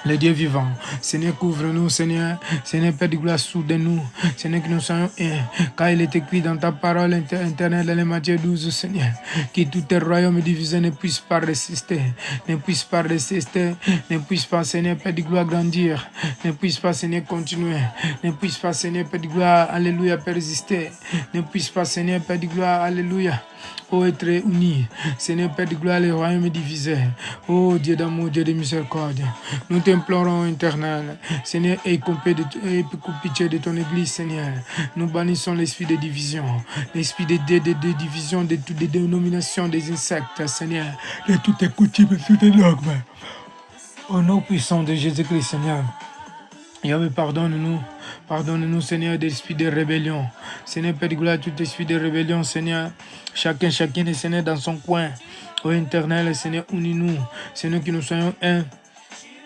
le Dieu vivant. Seigneur, couvre-nous, Seigneur. Seigneur, Père de gloire, soude-nous. Seigneur, que nous soyons un. Car il est écrit dans ta parole éternelle, dans les Matthieu 12, Seigneur, que tout tes royaumes divisés ne puissent pas résister. Ne puissent pas résister. Ne puissent pas, Seigneur, Père de gloire, grandir. Ne puissent pas, Seigneur, continuer. Ne puissent pas, Seigneur, Père de gloire, alléluia, persister. Ne puissent pas, Seigneur, Père de gloire, alléluia. Oh, être unis. Seigneur, Père de gloire, le royaume est divisé. Oh, Dieu d'amour, Dieu de miséricorde. Nous t'implorons, éternel. Seigneur, aie pitié de ton Église, Seigneur. Nous bannissons l'esprit de division, l'esprit de division, de toutes les dénominations des insectes, Seigneur, de toutes les coutumes, de toutes les dogmes. Au nom puissant de Jésus-Christ, Seigneur. Yahweh, pardonne-nous, Seigneur, de l'esprit de rébellion. Seigneur, Père de gloire, tout esprit de rébellion, Seigneur. Chacun, Seigneur, dans son coin. Ô éternel, Seigneur, unis-nous. Seigneur, que nous soyons un.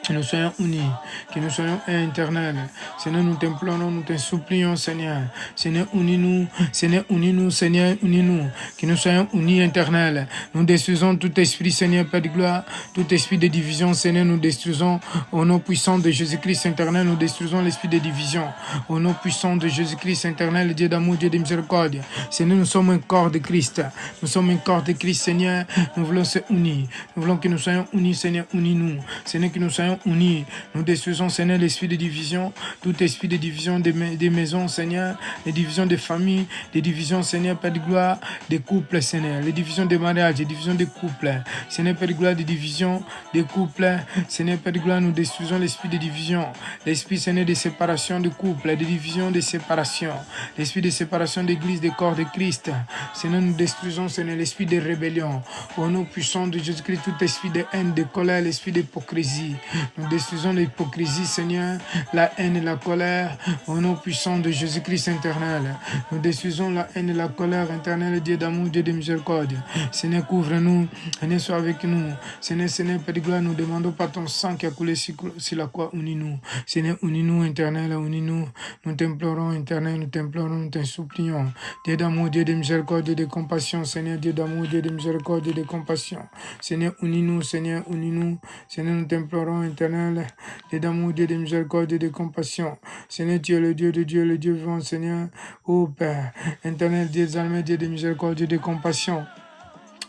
Que nous soyons unis, que nous soyons éternels. Seigneur, nous t'implorons, nous te supplions, Seigneur. Seigneur, unis-nous, Seigneur, unis-nous, Seigneur, unis-nous. Que nous soyons unis, éternels. Nous détruisons tout esprit, Seigneur, Père de gloire, tout esprit de division, Seigneur, nous détruisons au nom puissant de Jésus-Christ éternel, nous détruisons l'esprit de division. Au nom puissant de Jésus-Christ éternel, Dieu d'amour, Dieu de miséricorde. Seigneur, nous sommes un corps de Christ. Nous sommes un corps de Christ, Seigneur. Nous voulons se unir. Nous voulons que nous soyons unis, Seigneur, unis-nous. Seigneur, que nous soyons unis. Nous détruisons, Seigneur, l'esprit de division, tout esprit de division des maisons, Seigneur, les divisions des familles, les divisions, Seigneur, Père de gloire, des couples, Seigneur, les divisions des mariages, les divisions des couples, Seigneur, Père de gloire, des divisions des couples, Seigneur, Père de gloire, nous détruisons l'esprit de division, l'esprit, Seigneur, de séparation de couples, des divisions de séparation, l'esprit de séparation d'église, des corps de Christ, Seigneur, nous détruisons, Seigneur, l'esprit de rébellion, au nom puissant de Jésus-Christ, tout esprit de haine, de colère, l'esprit d'hypocrisie. Nous détruisons l'hypocrisie, Seigneur, la haine et la colère, au nom puissant de Jésus-Christ éternel. Nous détruisons la haine et la colère éternelle, Dieu d'amour, Dieu de miséricorde. Seigneur, couvre-nous, Seigneur, sois avec nous. Seigneur, Père de gloire, nous demandons par ton sang qui a coulé sur la croix, unis-nous. Seigneur, unis-nous, éternel, unis-nous. Nous t'implorons, éternel, nous t'implorons, nous t'en supplions. Dieu d'amour, Dieu de miséricorde, Dieu de compassion, Seigneur, Dieu d'amour, Dieu de miséricorde, Dieu de compassion. Seigneur, unis-nous, Seigneur, unis-nous. Seigneur, nous t'implorons, éternel, Dieu d'amour, Dieu de miséricorde, Dieu de compassion. Seigneur, tu es le Dieu de Dieu, le Dieu vivant, Seigneur, ô Père, éternel, Dieu des armées, Dieu de miséricorde, Dieu de compassion.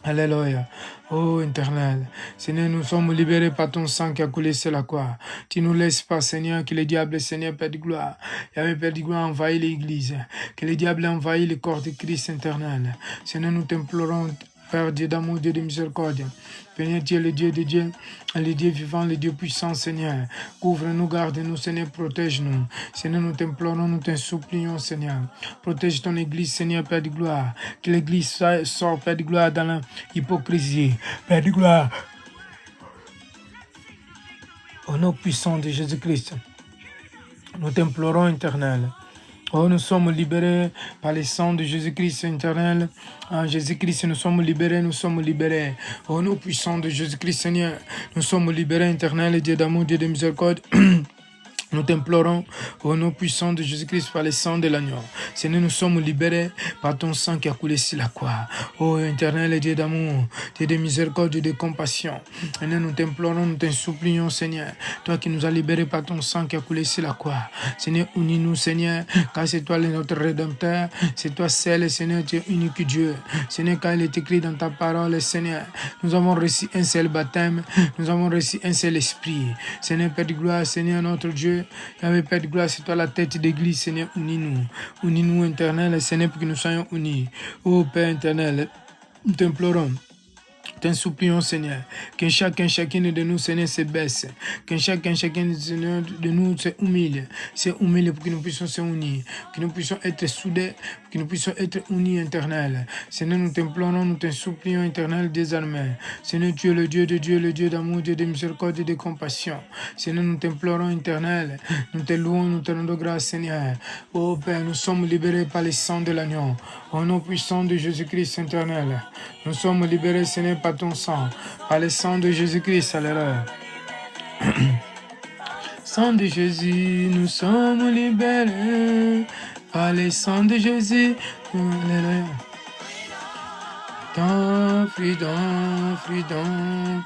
Alléluia. Oh éternel, Seigneur, nous sommes libérés par ton sang qui a coulé sur la croix. Tu ne nous laisses pas, Seigneur, que le diable, Seigneur, Père de gloire, Yahweh, Père de gloire, envahit l'église, que le diable envahit le corps de Christ éternel. Seigneur, nous t'implorons, Père, Dieu d'amour, Dieu de miséricorde. Seigneur, tu es le Dieu de Dieu, le Dieu vivant, le Dieu puissant, Seigneur. Couvre-nous, garde-nous, Seigneur, protège-nous. Seigneur, nous t'implorons, nous t'en supplions, Seigneur. Protège ton Église, Seigneur, Père de gloire. Que l'Église sorte, Père de gloire, dans l'hypocrisie. Père de gloire, au nom puissant de Jésus-Christ, nous t'implorons, éternel. Oh, nous sommes libérés par le sang de Jésus-Christ éternel. En Jésus-Christ, nous sommes libérés, nous sommes libérés. Oh, nous puissants de Jésus-Christ, Seigneur, nous sommes libérés, éternel, Dieu d'amour, Dieu de miséricorde. Nous t'implorons, au nom puissant de Jésus-Christ, par le sang de l'agneau. Seigneur, nous sommes libérés par ton sang qui a coulé sur la croix. Ô éternel Dieu d'amour, Dieu de miséricorde, Dieu de compassion. Seigneur, nous t'implorons, nous t'en supplions, Seigneur. Toi qui nous as libérés par ton sang qui a coulé sur la croix. Seigneur, unis-nous, Seigneur, car c'est toi notre Rédempteur. C'est toi seul, Seigneur, tu es unique Dieu. Seigneur, car il est écrit dans ta parole, Seigneur, nous avons reçu un seul baptême, nous avons reçu un seul esprit. Seigneur, Père de gloire, Seigneur, notre Dieu, Yahweh, Père de gloire, c'est toi la tête d'église, Seigneur, unis-nous. Unis-nous, éternel, Seigneur, pour que nous soyons unis. Ô Père éternel, nous t'implorons. T'en supplions, Seigneur, que chacune de nous, Seigneur, se baisse, que chacun de nous se humile pour que nous puissions se unir, que nous puissions être soudés, que nous puissions être unis, éternel. Seigneur, nous t'implorons, nous t'en supplions, éternel, désormais. Seigneur, tu es le Dieu de Dieu, le Dieu d'amour, Dieu de miséricorde et de compassion. Seigneur, nous t'implorons, éternel, nous te louons, nous te rendons grâce, Seigneur. Ô Père, nous sommes libérés par le sang de l'agneau, au nom puissant de Jésus-Christ, éternel. Nous sommes libérés, Seigneur, par ton sang, par le sang de Jésus-Christ, alléluia. Sang de Jésus, nous sommes libérés, par le sang de Jésus, alléluia. Dans freedom, freedom,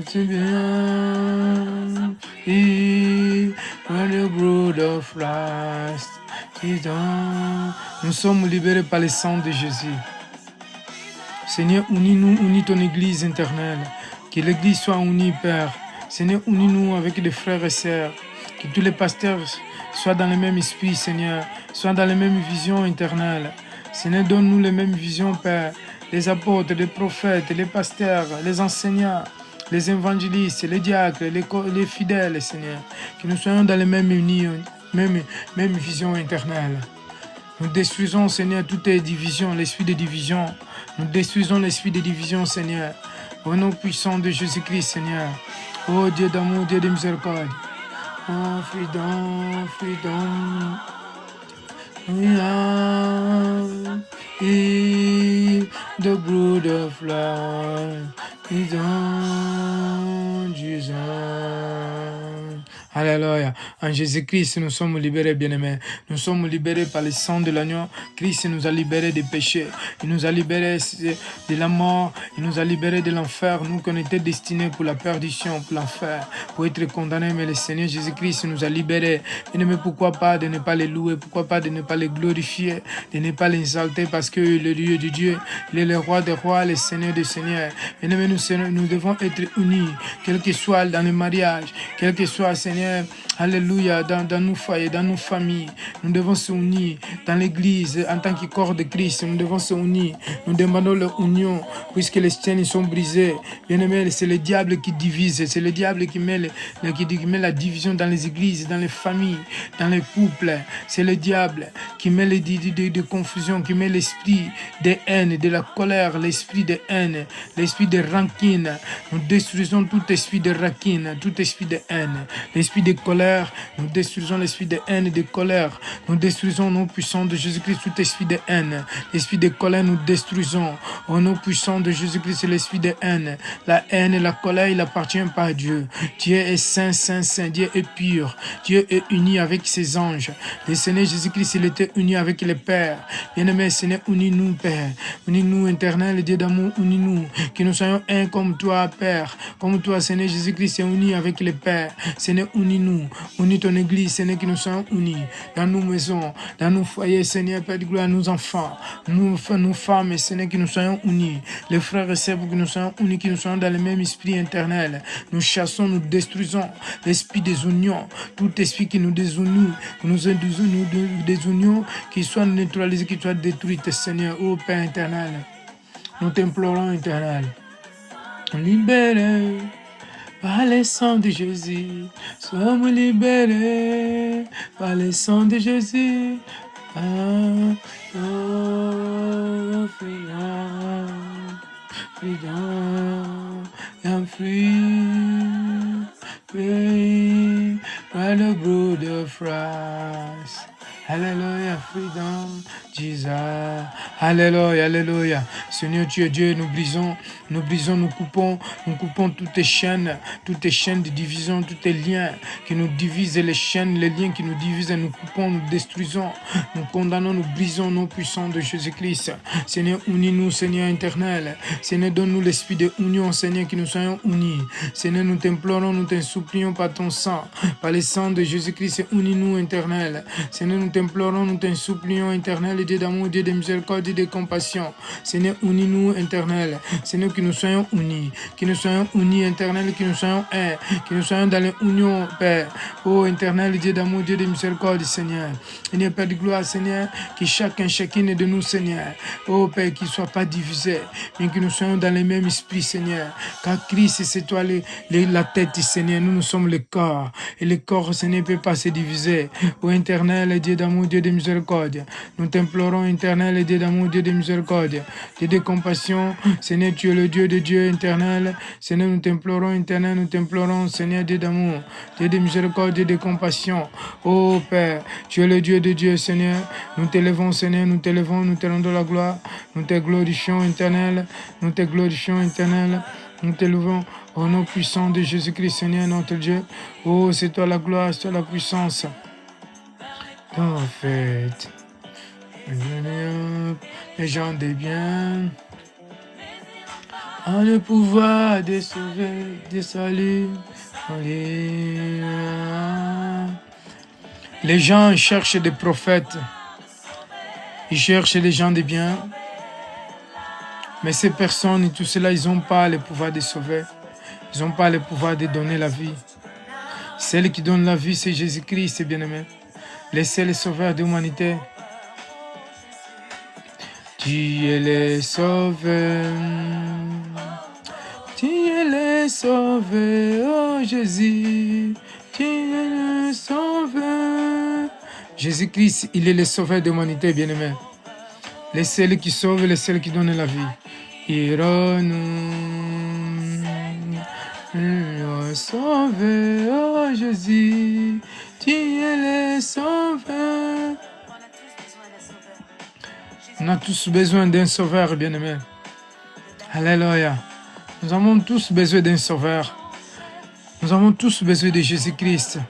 c'est bien, when the brood of Christ is done. Nous sommes libérés par le sang de Jésus. Seigneur, unis-nous, unis ton Église éternelle. Que l'Église soit unie, Père. Seigneur, unis-nous avec les frères et sœurs. Que tous les pasteurs soient dans le même esprit, Seigneur. Soient dans la même vision éternelle. Seigneur, donne-nous les mêmes visions, Père. Les apôtres, les prophètes, les pasteurs, les enseignants, les évangélistes, les diacres, les fidèles, Seigneur. Que nous soyons dans les mêmes unions, même vision éternelle. Nous détruisons, Seigneur, toutes les divisions, l'esprit de division. Nous détruisons l'esprit de division, Seigneur. Au nom puissant de Jésus-Christ, Seigneur. Oh Dieu d'amour, Dieu de miséricorde. Oh, freedom, freedom. We are in the brood of life. Freedom, Jesus. Alléluia. En Jésus-Christ, nous sommes libérés, bien-aimés. Nous sommes libérés par le sang de l'agneau. Christ nous a libérés des péchés. Il nous a libérés de la mort. Il nous a libérés de l'enfer. Nous qu'on était destinés pour la perdition, pour l'enfer, pour être condamnés. Mais le Seigneur Jésus-Christ nous a libérés. Bien-aimés, pourquoi pas de ne pas les louer? Pourquoi pas de ne pas les glorifier? De ne pas les exalter parce que le Dieu de Dieu, il est le roi des rois, le Seigneur des seigneurs. Bien-aimés, nous devons être unis, quel que soit dans le mariage, quel que soit, Seigneur, alléluia, dans nos foyers, dans nos familles. Nous devons se unir dans l'église en tant que corps de Christ. Nous devons se unir. Nous demandons leur union puisque les chaînes sont brisées. Bien aimé, c'est le diable qui divise. C'est le diable qui met la division dans les églises, dans les familles, dans les couples. C'est le diable qui met les de confusion, qui met l'esprit de haine, de la colère, l'esprit de haine, l'esprit de rancune. Nous détruisons tout esprit de rancune, tout esprit de haine, l'esprit de colère. Nous détruisons l'esprit de haine et de colère. Nous détruisons au nom puissant de Jésus-Christ tout esprit de haine. L'esprit de colère, nous détruisons au nom puissant de Jésus-Christ l'esprit de haine. La haine et la colère, il appartient pas à Dieu. Dieu est saint, saint, saint. Dieu est pur. Dieu est uni avec ses anges. Le Seigneur Jésus-Christ, il était uni avec le Père. Bien-aimé Seigneur, unis-nous, Père. Unis-nous, éternel Dieu d'amour, unis-nous. Que nous soyons un comme toi, Père. Comme toi, Seigneur Jésus-Christ, est uni avec le Père. Seigneur, unis-nous. Unis ton Église, Seigneur, que nous soyons unis. Dans nos maisons, dans nos foyers, Seigneur, Père de gloire, nos enfants, nos femmes, Seigneur, que nous soyons unis. Les frères et sœurs, pour que nous soyons unis, que nous soyons dans le même esprit éternel. Nous chassons, nous détruisons l'esprit des unions. Tout esprit qui nous désunit, que nous désunions, qu'il soit neutralisé, qu'il soit détruit, Seigneur, ô Père éternel. Nous t'implorons, éternel. Libérez. Par le sang de Jésus, sommes libérés. Par le sang de Jésus, freedom, free, by the blood of Christ. Alléluia, freedom, Jesus. Alléluia, alléluia. Seigneur, tu es Dieu, nous brisons, nous coupons toutes les chaînes de division, tous les liens qui nous divisent, les chaînes, les liens qui nous divisent, nous coupons, nous détruisons, nous condamnons, nous brisons nos puissants de Jésus-Christ. Seigneur, unis-nous, Seigneur éternel. Seigneur, donne-nous l'esprit de union, Seigneur, que nous soyons unis. Seigneur, nous t'implorons, nous t'ensupplions par ton sang, par le sang de Jésus-Christ, unis-nous, éternel. Seigneur, nous t'implorons, nous t'ensupplions, éternel, Dieu d'amour, Dieu de miséricorde, Dieu de compassion. Seigneur, unis-nous, éternel. Seigneur, que nous soyons unis, éternel, que nous soyons un, que nous soyons dans l'union, Père. Oh, éternel, Dieu d'amour, Dieu de miséricorde, Seigneur. Seigneur, Père de gloire, Seigneur, que chacune de nous, Seigneur, oh, Père, qu'il ne soit pas divisé, mais que nous soyons dans le même esprit, Seigneur. Car Christ, c'est toi la tête, Seigneur. Nous sommes le corps. Et le corps, Seigneur, ne peut pas se diviser. Oh, éternel, Dieu d'amour, Dieu de miséricorde. Nous t'implorons, éternel, Dieu d'amour, Dieu de miséricorde, Dieu de compassion. Seigneur, tu es le Dieu de Dieu éternel. Seigneur, nous t'implorons, éternel, nous t'implorons, Seigneur, Dieu d'amour, Dieu de miséricorde, Dieu de compassion. Oh Père, tu es le Dieu de Dieu, Seigneur. Nous t'élevons, Seigneur, nous t'élevons, nous te rendons la gloire. Nous te glorifions, éternel. Nous te glorifions, éternel. Nous t'élevons au nom puissant de Jésus-Christ, Seigneur, notre Dieu. Oh, c'est toi la gloire, c'est toi la puissance. En fait, les gens des biens, en le pouvoir de sauver, de salut. Les gens cherchent des prophètes, ils cherchent les gens des biens, mais ces personnes et tout cela, ils n'ont pas le pouvoir de sauver, ils n'ont pas le pouvoir de donner la vie. Celle qui donne la vie, c'est Jésus-Christ, bien-aimé. Le seul sauveur de l'humanité. Tu es le sauveur. Tu es le sauveur, oh Jésus. Tu es le sauveur. Jésus-Christ, il est le sauveur de l'humanité, bien-aimé. Le seul qui sauve, le seul qui donne la vie. Ira-nous, le sauveur, oh Jésus. Tu es le sauveur. On a tous besoin d'un sauveur, bien-aimé. Alléluia. Nous avons tous besoin d'un sauveur. Nous avons tous besoin de Jésus-Christ.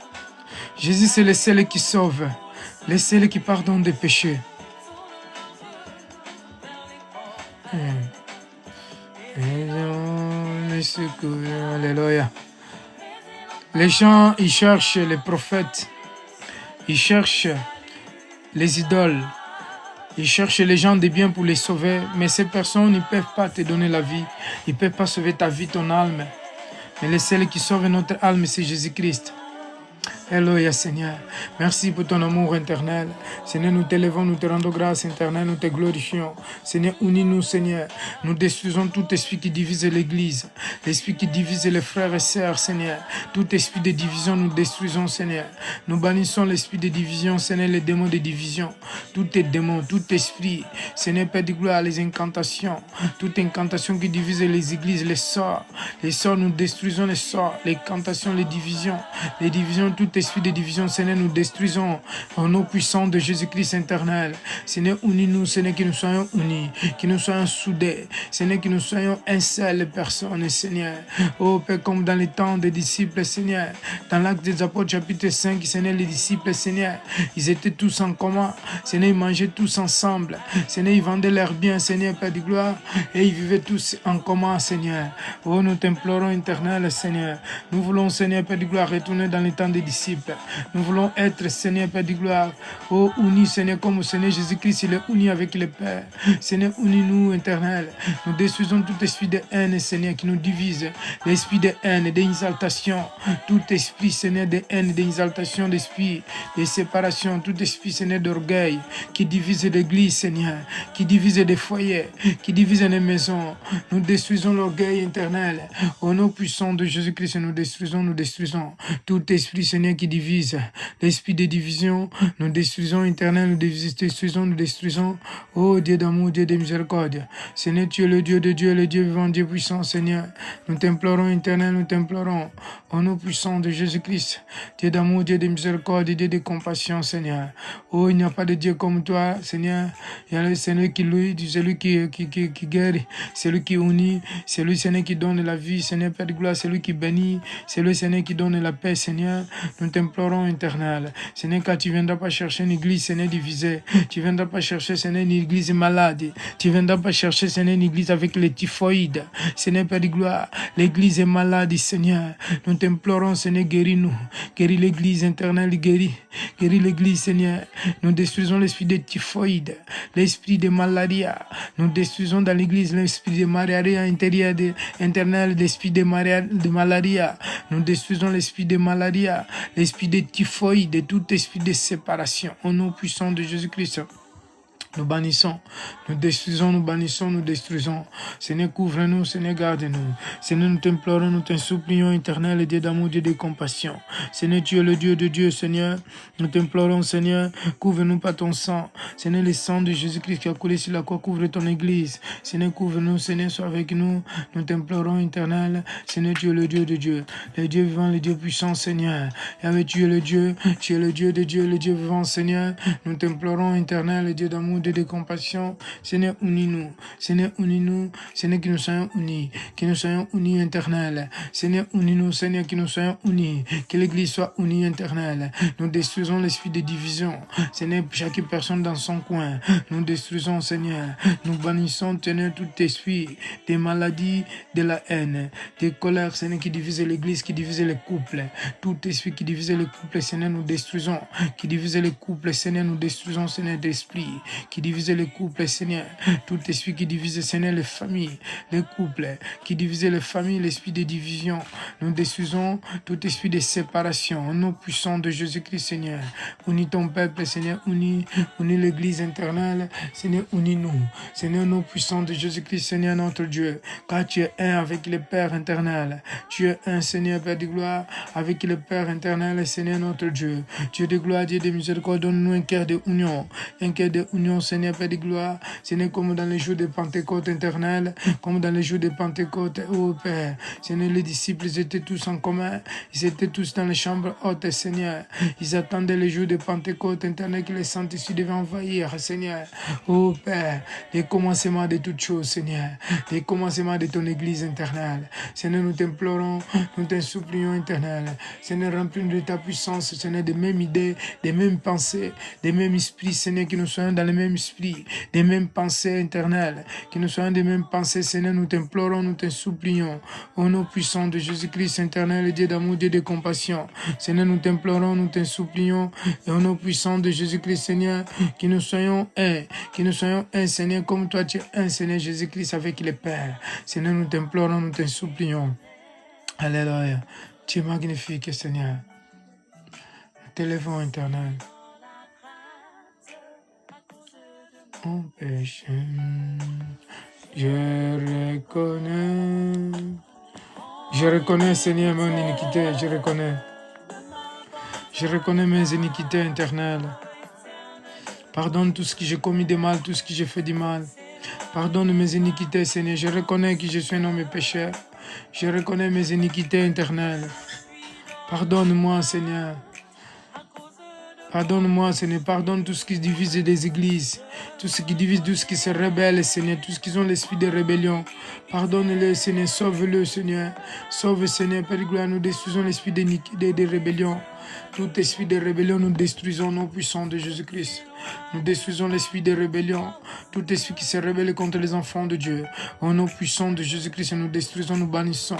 Jésus, c'est le seul qui sauve, le seul qui pardonne des péchés. Alléluia. Les gens, ils cherchent les prophètes, ils cherchent les idoles, ils cherchent les gens de bien pour les sauver, mais ces personnes ne peuvent pas te donner la vie, ils ne peuvent pas sauver ta vie, ton âme. Mais le seul qui sauve notre âme, c'est Jésus-Christ. Alléluia, Seigneur. Merci pour ton amour éternel. Seigneur, nous t'élevons, nous te rendons grâce éternelle, nous te glorifions. Seigneur, unis-nous, Seigneur. Nous détruisons tout esprit qui divise l'Église, l'esprit qui divise les frères et sœurs, Seigneur. Tout esprit de division, nous détruisons, Seigneur. Nous bannissons l'esprit de division, Seigneur, les démons de division. Tout est démon, tout esprit, Seigneur, Père de gloire, les incantations. Toute incantation qui divise les églises, les sorts, nous détruisons les sorts, les incantations, les divisions, tout esprit de division, Seigneur, nous détruisons au nom puissant de Jésus-Christ éternel. Seigneur, unis-nous, Seigneur, que nous soyons unis, que nous soyons soudés, Seigneur, que nous soyons un seul personne, Seigneur. Oh Père, comme dans les temps des disciples, Seigneur, dans l'Acte des Apôtres, chapitre 5, Seigneur, les disciples, Seigneur, ils étaient tous en commun, Seigneur, ils mangeaient tous ensemble, Seigneur, ils vendaient leurs biens, Seigneur, Père de gloire, et ils vivaient tous en commun, Seigneur. Oh, nous t'implorons, éternel, Seigneur. Nous voulons, Seigneur, Père de gloire, retourner dans les temps des disciples. Nous voulons être, Seigneur, Père de gloire, oh, unis, Seigneur, comme au Seigneur Jésus-Christ, il est uni avec le Père. Seigneur, unis-nous, éternel. Nous détruisons tout esprit de haine, Seigneur, qui nous divise. L'esprit de haine, d'exaltation. Tout esprit, Seigneur, de haine, d'exaltation, d'esprit, de séparation. Tout esprit, Seigneur, d'orgueil, qui divise l'Église, Seigneur, qui divise des foyers, qui divise les maisons. Nous détruisons l'orgueil éternel. Au nom puissant de Jésus-Christ, nous détruisons tout esprit, Seigneur, qui divise, l'esprit de division, nous détruisons, éternel, nous détruisons, oh Dieu d'amour, Dieu de miséricorde. Seigneur, tu es le Dieu de Dieu, le Dieu vivant, Dieu puissant, Seigneur. Nous t'implorons, éternel, nous t'implorons, au nom puissant de Jésus-Christ, Dieu d'amour, Dieu de miséricorde, Dieu de compassion, Seigneur. Oh, il n'y a pas de Dieu comme toi, Seigneur. Il y a le Seigneur qui loue, celui qui guérit, celui qui unit, c'est lui, Seigneur, qui donne la vie, Seigneur, Père de gloire, c'est lui qui bénit, c'est lui, Seigneur, qui donne la paix, Seigneur. Nous t'implorons, éternel. Seigneur, car tu ne viendras pas chercher une église, Seigneur, divisée. Tu ne viendras pas chercher, Seigneur, une église malade. Tu ne viendras pas chercher, Seigneur, une église avec les typhoïdes. Seigneur, Père de gloire, l'église est malade, Seigneur. Nous t'implorons, Seigneur, guéris-nous. Guéris l'église, éternelle, guéris l'église, Seigneur. Nous détruisons l'esprit de typhoïde, l'esprit de malaria. Nous détruisons dans l'église l'esprit de malaria intérieure, internelle, l'esprit de malaria. Nous détruisons l'esprit de malaria, l'esprit de typhoïde, tout esprit de séparation. Au nom puissant de Jésus-Christ. Nous bannissons, nous détruisons, nous bannissons, nous détruisons. Seigneur, couvre-nous, Seigneur, garde-nous. Seigneur, nous t'implorons, nous t'en éternel, Dieu d'amour, Dieu de compassion. Seigneur, tu es le Dieu de Dieu, Seigneur. Nous t'implorons, Seigneur, couvre-nous par ton sang. Seigneur, le sang de Jésus-Christ qui a coulé sur la croix, couvre ton église. Seigneur, couvre-nous, Seigneur, sois avec nous. Nous t'implorons, éternel. Seigneur, tu es le Dieu de Dieu, le Dieu vivant, le Dieu puissant, Seigneur. Et tu es le Dieu de Dieu, le Dieu vivant, Seigneur. Nous t'implorons, éternel, le Dieu d'amour, Dieu de compassion. Seigneur, unis-nous. Seigneur, unis-nous. Seigneur, que nous soyons unis. Que nous soyons unis, éternel. Seigneur, unis-nous. Seigneur, que nous soyons unis. Que l'église soit unie, éternel. Nous détruisons l'esprit de division. Seigneur, chaque personne dans son coin. Nous détruisons, Seigneur. Nous bannissons, Seigneur, tout esprit des maladies, de la haine, des colères, Seigneur, qui divise l'église, qui divise les couples. Tout esprit qui divise les couples, Seigneur, nous détruisons. Qui divise les couples, Seigneur, nous détruisons, Seigneur, d'esprit qui divise les couples, Seigneur. Tout esprit qui divise, Seigneur, les familles, les couples, qui divise les familles, l'esprit de division. Nous détruisons tout esprit de séparation. Au nom puissant de Jésus-Christ, Seigneur. Unis ton peuple, Seigneur. Unis l'église éternelle. Seigneur, unis-nous. Seigneur, au nom puissant de Jésus-Christ, Seigneur, notre Dieu. Car tu es un avec le Père éternel. Tu es un, Seigneur, Père de gloire, avec le Père éternel, Seigneur, notre Dieu. Dieu de gloire, Dieu de miséricorde, donne-nous un cœur de union. Un cœur de union, Seigneur, Père de gloire. Seigneur, comme dans les jours de Pentecôte éternelle, comme dans les jours de Pentecôte, ô Père. Seigneur, les disciples, ils étaient tous en commun. Ils étaient tous dans les chambres hautes, Seigneur. Ils attendaient les jours de Pentecôte éternelle que les Saint-Esprit devaient envahir, Seigneur. Ô Père, les commencements de toutes choses, Seigneur. Les commencements de ton Église éternelle. Seigneur, nous t'implorons, nous t'en supplions, éternel. Seigneur, remplis-nous de ta puissance, Seigneur, des mêmes idées, des mêmes pensées, des mêmes esprits, Seigneur, que nous soyons dans les mêmes esprits, des mêmes pensées éternelles, que nous soyons des mêmes pensées, Seigneur, nous t'implorons, nous t'en supplions. Au nom puissant de Jésus-Christ éternel, Dieu d'amour, Dieu de compassion. Seigneur, nous t'implorons, nous t'en supplions. Et au nom puissant de Jésus-Christ, Seigneur, que nous soyons un, Seigneur, comme toi tu es un, Seigneur Jésus-Christ, avec le Père. Seigneur, nous t'implorons, nous t'en supplions. Alléluia. Tu es magnifique, Seigneur. Nous t'élèvons, éternel. Mon péché, je reconnais, Seigneur, mon iniquité, je reconnais mes iniquités éternelles. Pardonne tout ce que j'ai commis de mal, tout ce que j'ai fait de mal. Pardonne mes iniquités, Seigneur. Je reconnais que je suis un homme pécheur. Je reconnais mes iniquités éternelles. Pardonne-moi, Seigneur. Pardonne-moi, Seigneur. Pardonne tout ce qui divise les églises. Tout ce qui divise, tout ce qui se rebelle, Seigneur. Tout ce qui ont l'esprit de rébellion. Pardonne-le, Seigneur. Sauve-le, Seigneur. Sauve, Seigneur. Père de gloire, nous détruisons l'esprit de rébellion. Tout esprit de rébellion, nous détruisons au nom puissant de Jésus-Christ. Nous détruisons l'esprit de rébellion. Tout esprit qui se rebelle contre les enfants de Dieu. Au nom puissant de Jésus-Christ, nous détruisons, nous bannissons.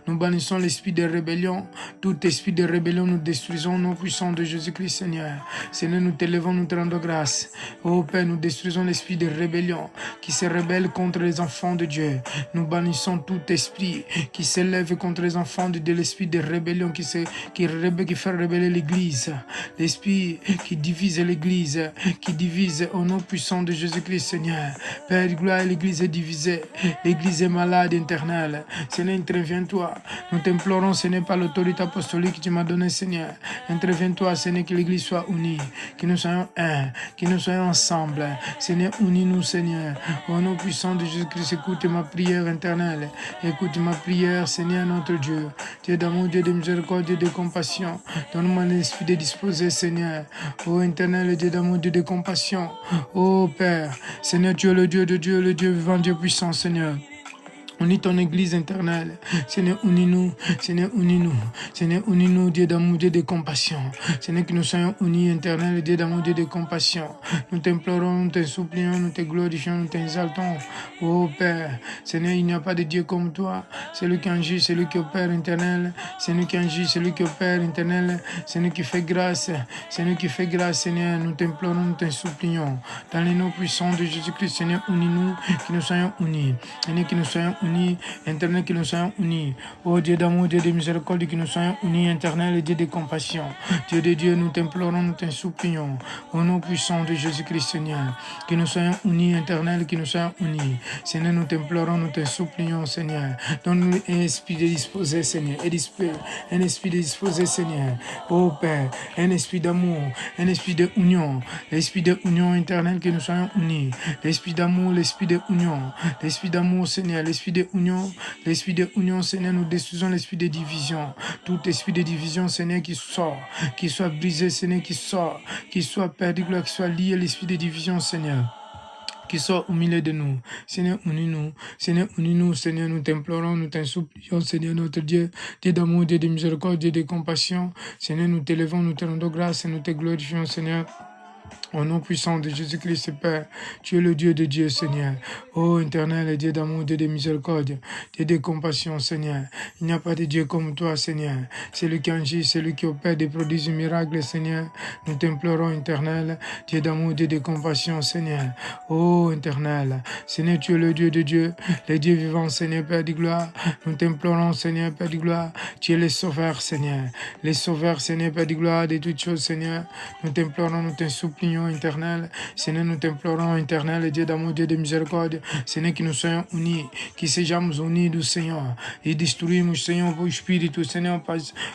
Nous bannissons l'esprit de rébellion. Tout esprit de rébellion, nous détruisons au nom puissant de Jésus-Christ, Seigneur. Seigneur, nous t'élevons, nous te rendons grâce. Ô Père, nous détruisons l'esprit de rébellion qui se rebelle contre les enfants de Dieu. Nous bannissons tout esprit qui s'élève contre les enfants de Dieu. L'esprit de rébellion qui fait rebeller l'Église. L'esprit qui divise l'Église. Qui divise au nom puissant de Jésus-Christ, Seigneur. Père de gloire, l'Église est divisée. L'Église est malade, éternelle. Seigneur, interviens-toi. Nous t'implorons, Seigneur, par l'autorité apostolique que tu m'as donnée, Seigneur. Interviens-toi, Seigneur, que l'Église soit unie. Que nous soyons un. Que nous soyons ensemble. Seigneur, unis-nous, Seigneur. Au nom puissant de Jésus-Christ, écoute ma prière éternelle. Écoute ma prière, Seigneur, notre Dieu. Dieu d'amour, Dieu de miséricorde, Dieu de compassion. Donne-moi l'esprit de disposer, Seigneur. Ô éternel, Dieu d'amour, Dieu de compassion. Ô Père, Seigneur, tu es le Dieu de Dieu, le Dieu vivant, Dieu puissant, Seigneur. Unis ton Église éternelle. Seigneur, unis-nous. Seigneur, unis-nous. Seigneur, unis-nous, Dieu d'amour, Dieu de compassion. Seigneur, que nous soyons unis, éternel, Dieu d'amour, Dieu de compassion. Nous t'implorons, nous te supplions, nous te glorifions, nous t'exaltons. Ô Père, Seigneur, il n'y a pas de Dieu comme toi. C'est lui qui agit, c'est lui qui opère, éternel. C'est lui qui agit, c'est lui qui opère, éternel. C'est lui qui fait grâce. C'est lui qui fait grâce, Seigneur. Nous t'implorons, nous te supplions. Dans les noms puissants de Jésus-Christ, Seigneur, unis-nous, que nous soyons unis. Seigneur, que nous soyons unis, éternel, que nous soyons unis. Ô Dieu d'amour, Dieu de miséricorde, que nous soyons unis, éternel, et Dieu de compassion. Dieu de Dieu, nous t'implorons, nous te supplions. Au nom puissant de Jésus-Christ, Seigneur, que nous soyons unis, éternel, que nous soyons unis. Seigneur, nous t'implorons, nous te supplions, Seigneur. Donne-nous un esprit de disposer, Seigneur. Un esprit de disposer, Seigneur. Ô Père, un esprit d'amour, un esprit de union. L'esprit de union, éternel, que nous soyons unis. L'esprit d'amour, l'esprit de union. L'esprit d'amour, Seigneur, l'esprit de union, Seigneur, nous détruisons l'esprit de division. Tout esprit de division, Seigneur, qui sort, qui soit brisé, Seigneur, qui sort, qui soit perdu, qui soit lié à l'esprit de division, Seigneur. Qui soit au milieu de nous. Seigneur, unis-nous. Seigneur, unis-nous. Seigneur, nous t'implorons, nous t'en supplions, Seigneur, notre Dieu. Dieu d'amour, Dieu de miséricorde, Dieu de compassion. Seigneur, nous t'élevons, nous te rendons grâce et nous te glorifions, Seigneur. Au nom puissant de Jésus-Christ, Père, tu es le Dieu de Dieu, Seigneur. Ô éternel, Dieu d'amour, Dieu de miséricorde, Dieu de compassion, Seigneur. Il n'y a pas de Dieu comme toi, Seigneur. C'est lui qui agit, c'est lui qui opère des produits miracles, Seigneur. Nous t'implorons, éternel, Dieu d'amour, Dieu de compassion, Seigneur. Ô éternel, Seigneur, tu es le Dieu de Dieu, le Dieu vivant, Seigneur, Père de gloire. Nous t'implorons, Seigneur, Père de gloire. Tu es le sauveur, Seigneur. Le sauveur, Seigneur, Père de gloire, de toutes choses, Seigneur. Nous t'implorons, nous te supplions, éternel. Seigneur, nous t'implorons, éternel, Dieu d'amour, Dieu de miséricorde. Seigneur, que nous soyons unis, que sejamos unidos, Senhor, e destruímos, Senhor, o espírito, Senhor,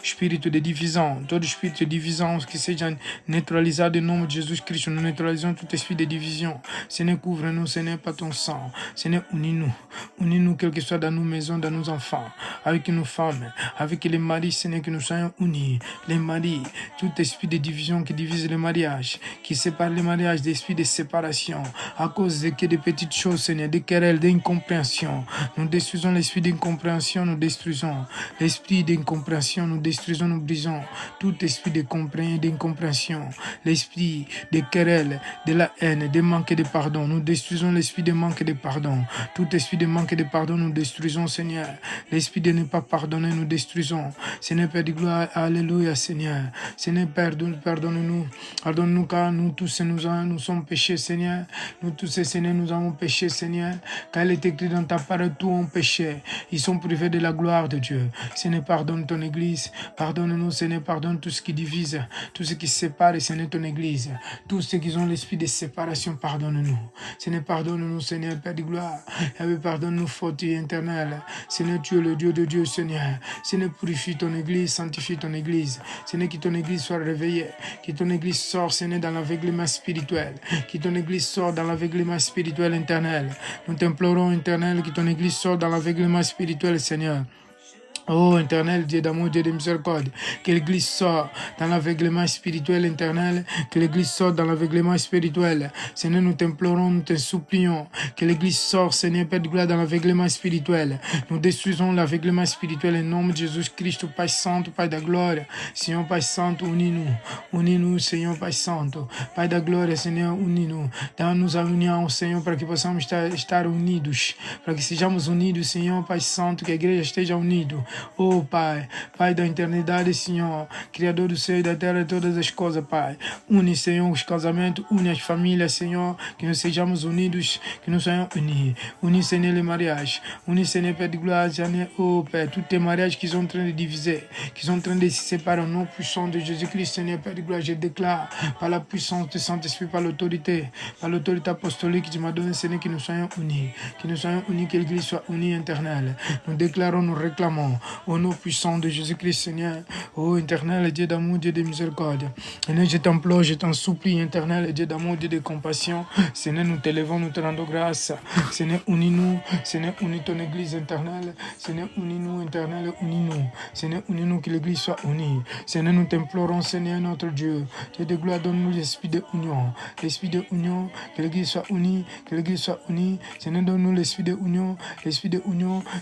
espírito de divisão, todo espírito de divisão que seja neutralisado em nome de Jesus Cristo. Nous neutralisons tout esprit de division. Seigneur, couvre-nous, Seigneur, par ton sang. Seigneur, unis-nous, quel que soit dans nos maisons, dans nos enfants, avec nos femmes, avec les maris, Seigneur, que nous soyons unis. Les maris, tout esprit de division qui divise le mariage, qui sépare le mariage, d'esprit de séparation, à cause de que des petites choses, Seigneur, des querelles, d'incompréhension. Nous détruisons l'esprit d'incompréhension, nous détruisons l'esprit d'incompréhension, nous détruisons, nous brisons tout esprit d'incompréhension, l'esprit de querelles, de la haine, de manque de pardon. Nous détruisons l'esprit de manque de pardon. Tout esprit de manque de pardon, nous détruisons, Seigneur. L'esprit de ne pas pardonner, nous détruisons. Seigneur, Père de gloire, alléluia, Seigneur. Seigneur, pardonne-nous. Pardonne-nous, car nous tous, nous sommes péchés, Seigneur. Nous tous, Seigneur, nous avons péché, Seigneur. Car il est écrit dans ta parole, tous ont péché. Ils sont privés de la gloire de Dieu. Seigneur, pardonne ton Église. Pardonne-nous, Seigneur, pardonne tout ce qui divise, tout ce qui sépare, Seigneur, ton Église. Tous ceux qui ont l'esprit de séparation, pardonne-nous. Seigneur, pardonne-nous, Seigneur, Père de gloire. Et pardonne-nous, fautes éternelles. Seigneur, tu es le Dieu de Dieu, Seigneur. Seigneur, purifie ton Église, sanctifie ton Église. Seigneur, que ton Église soit réveillée. Que ton Église sorte, Seigneur, dans l'aveuglement spirituel. Que ton Église sorte dans l'aveuglement spirituel éternel. Nous t'implorons, éternel, que ton Église sorte dans l'aveuglement spirituel, Seigneur. Oh, éternel, Dieu d'amour, Dieu de miséricorde, que l'Église sorte dans l'aveuglement spirituel éternel, que l'Église sorte dans l'aveuglement spirituel. Seigneur, nous t'implorons, nous te supplions, que l'Église sorte, Seigneur, Père de gloire, dans l'aveuglement spirituel. Nous détruisons l'aveuglement spirituel au nom de Jésus-Christ, Père Saint, Père de gloire. Seigneur, Père Saint, unis-nous, Seigneur, Père Saint, Père de gloire, Seigneur, unis-nous. Dá-nos a união, Senhor, para que possamos estar unidos, para que sejamos unidos, Senhor, Pai Santo, que a igreja esteja unida. Oh Pai, Pai da eternidade, Senhor, Criador do céu e da terra e todas as coisas, Pai. Une, Senhor, os casamentos, une as famílias, Senhor, que nós sejamos unidos, que nós sejamos unis. Unis, Senhor, les mariages. Unis, Senhor, Père de gloire, Seigneur, oh Père, toutes les mariages qui sont en train de diviser, qui sont en train de se séparer au nom puissant de Jésus-Christ, Seigneur, Père de gloire, je déclare par la puissance du Saint-Esprit, par l'autorité apostolique que tu m'as donnée, Seigneur, que nous soyons unis, que l'Église soit unie, éternelle. Nous déclarons, nous réclamons, au nom puissant de Jésus-Christ, Seigneur, ô éternel Dieu d'amour, Dieu de miséricorde. Seigneur, je t'implore, je t'en supplie, éternel Dieu d'amour, Dieu de compassion. Seigneur, nous t'élevons, nous te rendons grâce. Seigneur, unis-nous. Seigneur, unis ton Église éternelle. Seigneur, unis-nous, éternel, unis-nous. Seigneur, unis-nous, que l'Église soit unie. Seigneur, nous t'implorons, Seigneur, notre Dieu. Dieu de gloire, donne-nous l'esprit de union. L'esprit de union, que l'Église soit unie, que l'Église soit unie. Seigneur, donne-nous l'esprit de union,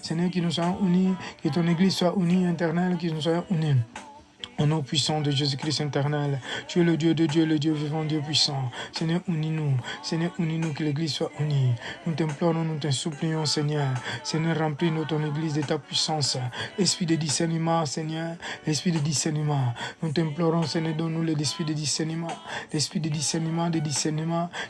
Seigneur, que nous soyons unis, que ton Église soit unie, éternelle, que nous soyons unis. Au nom puissant de Jésus-Christ éternel, tu es le Dieu de Dieu, le Dieu vivant, Dieu puissant. Seigneur, unis-nous. Seigneur, unis-nous, que l'Église soit unie. Nous t'implorons, nous te supplions, Seigneur. Seigneur, remplis-nous ton Église de ta puissance. Esprit de discernement, Seigneur. Esprit de discernement. Nous t'implorons, Seigneur, donne-nous l'esprit de discernement. L'esprit de discernement,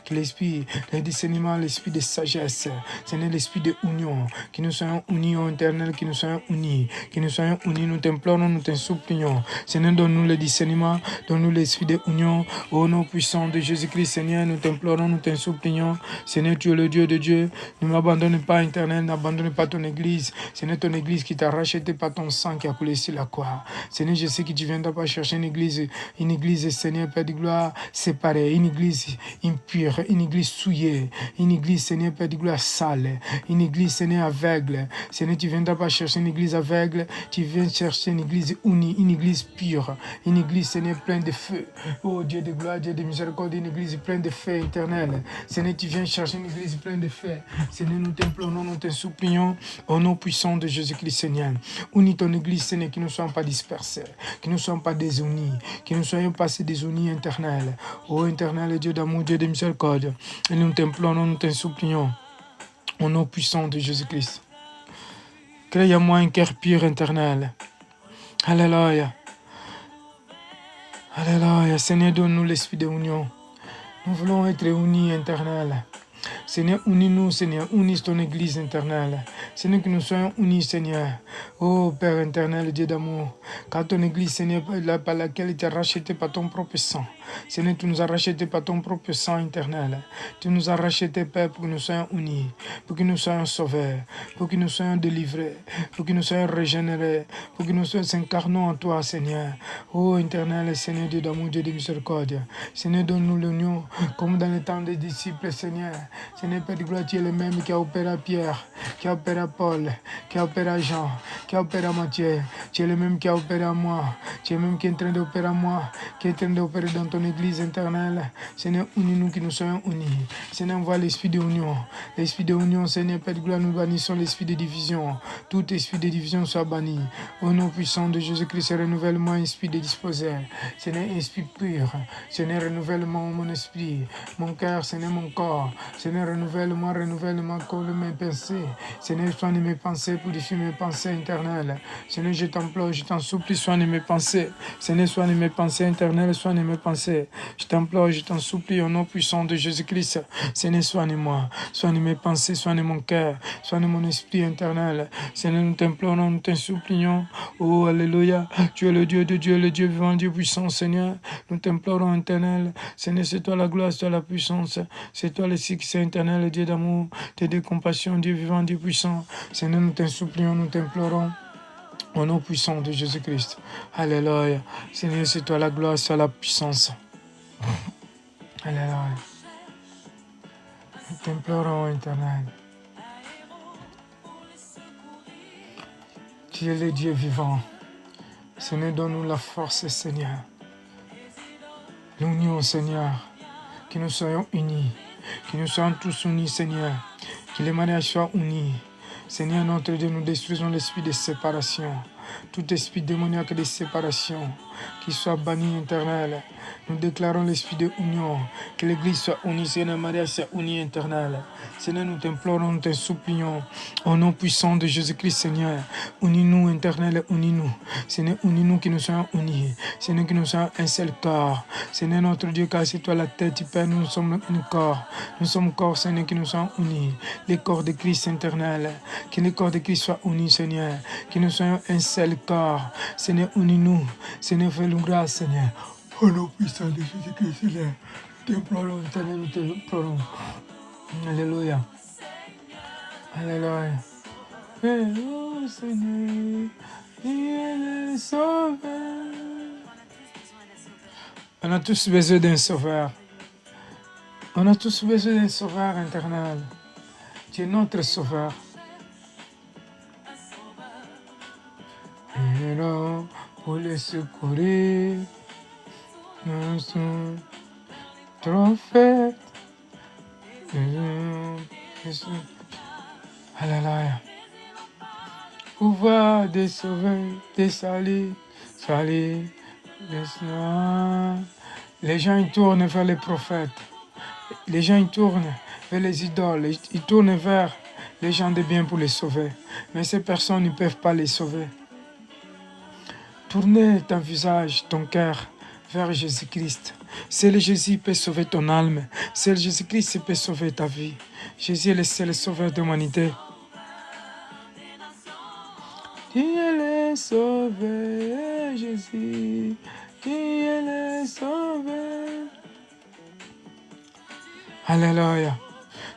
que l'esprit de discernement, l'esprit de sagesse. Seigneur, l'esprit de union. Que nous soyons unis, ô éternel, que nous soyons unis. Que nous soyons unis, nous t'implorons, nous te supplions. Seigneur, donne-nous le discernement, donne-nous l'esprit de union. Au nom puissant de Jésus-Christ, Seigneur, nous t'implorons, nous te supplions. Seigneur, tu es le Dieu de Dieu. Ne m'abandonne pas, éternel, n'abandonne pas ton Église. Seigneur, ton Église qui t'a racheté par ton sang qui a coulé sur la croix. Seigneur, je sais que tu ne viendras pas chercher une église, Seigneur, Père de gloire, séparée, une église impure, une église souillée, une église, Seigneur, Père de gloire, sale, une église, Seigneur, aveugle. Seigneur, tu ne viendras pas chercher une église aveugle, tu viens chercher une église unie, une église pure. pure, une église, Seigneur, pleine de feu. Oh Dieu de gloire, Dieu de miséricorde, une église pleine de feu éternel. Seigneur, tu viens chercher une église pleine de feu. Seigneur, nous t'implorons, nous te supplions, au nom puissant de Jésus-Christ, Seigneur. Unis ton église, Seigneur, que nous ne soyons pas dispersés, que nous ne soyons pas désunis, que nous ne soyons pas désunis éternels. Oh éternel Dieu d'amour, Dieu de miséricorde, et nous t'implorons, nous te supplions, au nom puissant de Jésus-Christ. Crée en moi un cœur pur éternel. Alléluia. Alléluia. Seigneur, donne-nous l'esprit de union. Nous voulons être unis éternel. Seigneur, unis-nous, Seigneur, unis ton église éternelle. Seigneur, que nous soyons unis, Seigneur. Oh Père éternel, Dieu d'amour, car ton église, Seigneur, par laquelle tu as racheté par ton propre sang. Seigneur, tu nous as racheté par ton propre sang éternel. Tu nous as racheté, Père, pour que nous soyons unis, pour que nous soyons sauvés, pour que nous soyons délivrés, pour que nous soyons régénérés, pour que nous soyons incarnés en toi, Seigneur. Oh éternel, Seigneur, Dieu d'amour, Dieu de miséricorde. Seigneur, donne-nous l'union, comme dans le temps des disciples, Seigneur. Seigneur, Père de gloire, tu es le même qui a opéré Pierre, qui a opéré Paul, qui a opéré Jean, qui a opéré Matthieu. Tu es le même qui a opéré à moi. Tu es le même qui est en train d'opérer à moi, qui est en train d'opérer dans ton église éternelle. Seigneur, unis-nous, que nous soyons unis. Seigneur, envoie l'esprit de union. L'esprit de union, Seigneur, Père de gloire, nous bannissons l'esprit de division. Tout esprit de division soit banni. Au nom puissant de Jésus-Christ, renouvelle-moi, esprit de disposer. Seigneur, esprit pur. Seigneur, renouvelle-moi mon esprit, mon cœur, Seigneur, mon corps. Seigneur, renouvelle-moi comme mes pensées. Seigneur, soigne mes pensées, purifie mes pensées éternelles. Seigneur, je t'implore, je t'en supplie, soigne mes pensées. Seigneur, soigne mes pensées éternelles, soigne mes pensées. Je t'implore, je t'en supplie, au nom puissant de Jésus-Christ. Seigneur, soigne-moi, soigne mes pensées, soigne mon cœur, soigne mon esprit éternel. Seigneur, nous t'implorons, nous t'en supplions. Oh, alléluia. Tu es le Dieu de Dieu, le Dieu vivant, Dieu puissant, Seigneur. Nous t'implorons, éternel. Seigneur, c'est toi la gloire, c'est toi la puissance. C'est toi le succès éternel, Dieu d'amour, Dieu de compassion, Dieu vivant, Dieu puissant. Seigneur, nous t'en supplions, nous t'implorons. Au nom puissant de Jésus-Christ. Alléluia. Seigneur, c'est toi la gloire, c'est toi la puissance. Alléluia. Nous t'implorons, éternel. Tu es le Dieu vivant. Seigneur, donne-nous la force, Seigneur. L'union, Seigneur. Que nous soyons unis. Que nous soyons tous unis, Seigneur. Que les mariages soient unis. Seigneur, notre Dieu, nous détruisons l'esprit de séparation. Tout esprit démoniaque de séparation, qui soit banni éternel. Nous déclarons l'esprit de union. Que l'église soit unie, Seigneur, le mariage soit uni éternel. Seigneur, nous t'implorons, nous te supplions. Au nom puissant de Jésus-Christ, Seigneur. Unis-nous, éternel, unis-nous. Seigneur, unis-nous, que nous soyons unis. Seigneur, que nous soyons un seul corps. Seigneur, notre Dieu, car c'est toi la tête, Père, nous sommes un corps. Nous sommes corps, Seigneur, que nous soyons unis. Les corps de Christ éternel. Que les corps de Christ soient unis, Seigneur. Que nous soyons un seul corps. Seigneur, unis-nous. Seigneur, fais-nous grâce, Seigneur. Au nom puissant de Jésus-Christ, Seigneur. Nous t'implorons, Seigneur, nous t'implorons. Alléluia. Alléluia. Oh Seigneur, il est le sauveur. On a tous besoin d'un sauveur. On a tous besoin d'un sauveur éternel. Tu es notre sauveur. Il est là pour les secourir. Nous sommes trop faits. Alléluia. Pouvoir de sauver, de salir. Les gens ils tournent vers les prophètes. Les gens ils tournent vers les idoles. Ils tournent vers les gens de bien pour les sauver. Mais ces personnes ne peuvent pas les sauver. Tournez ton visage, ton cœur vers Jésus-Christ. Seul Jésus peut sauver ton âme. Seul Jésus-Christ peut sauver ta vie. Jésus est le seul sauveur de l'humanité. Tu es le sauveur, Jésus. Tu es le sauveur. Alléluia.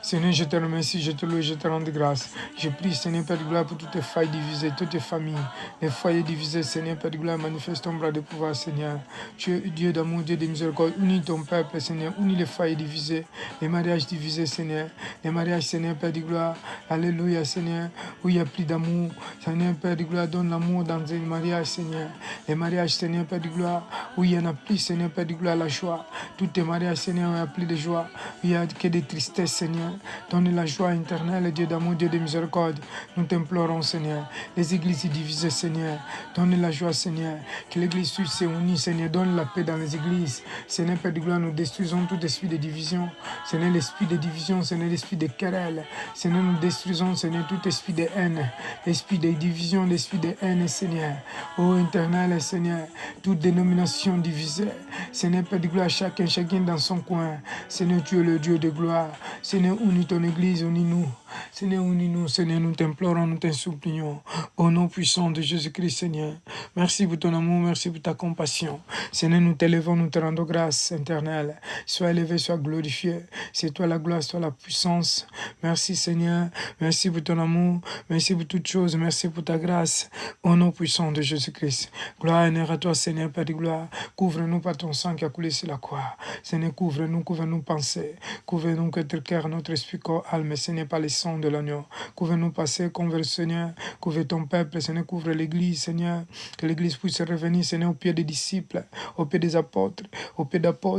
Seigneur, je te remercie, je te loue, je te rends grâce. Je prie, Seigneur, Père de gloire, pour toutes les failles divisées, toutes les familles, les foyers divisés, Seigneur, Père de gloire, manifeste ton bras de pouvoir, Seigneur. Tu es Dieu d'amour, Dieu de miséricorde, unis ton peuple, Seigneur, unis les foyers divisés, les mariages divisés, Seigneur, les mariages, Seigneur, Père de gloire, alléluia, Seigneur, où il y a plus d'amour, Seigneur, Père de gloire, donne l'amour dans les mariages, Seigneur, les mariages, Seigneur, Père de gloire, où il y en a plus, Seigneur, Père de gloire, la joie, tous tes mariages, Seigneur, où il y a plus de joie, il n'y a que des tristesses, Seigneur. Donne la joie éternelle, Dieu d'amour, Dieu de miséricorde. Nous t'implorons, Seigneur. Les églises divisées, Seigneur. Donne la joie, Seigneur. Que l'église suisse unie, Seigneur. Donne la paix dans les églises. Seigneur, Père de gloire, nous détruisons tout esprit de division. Seigneur, l'esprit de division, Seigneur, l'esprit de querelle. Seigneur, nous détruisons, Seigneur, tout esprit de haine. L'esprit de division, l'esprit de haine, Seigneur. Ô éternel, Seigneur, toute dénomination divisée. Seigneur, Père de gloire, chacun dans son coin. Seigneur, tu es le Dieu de gloire. Seigneur, unis ton Église, unis-nous. Seigneur, unis-nous. Seigneur, nous t'implorons, nous t'ensupplions. Au nom puissant de Jésus-Christ, Seigneur. Merci pour ton amour, merci pour ta compassion. Seigneur, nous t'élevons, nous te rendons grâce éternelle. Sois élevé, sois glorifié. C'est toi la gloire, c'est toi la puissance. Merci, Seigneur. Merci pour ton amour. Merci pour toutes choses. Merci pour ta grâce. Au nom puissant de Jésus-Christ. Gloire et honneur à toi, Seigneur, Père de gloire. Couvre-nous par ton sang qui a coulé sur la croix. Seigneur, couvre-nous pensées. Couvre-nous notre cœur, notre esprit, corps, âme, Seigneur, par les sang de l'agneau. Couvre-nous passer, converse, Seigneur. Couvre ton peuple, Seigneur, couvre l'église, Seigneur. Que l'église puisse revenir, Seigneur, au pied des disciples, au pied des apôtres,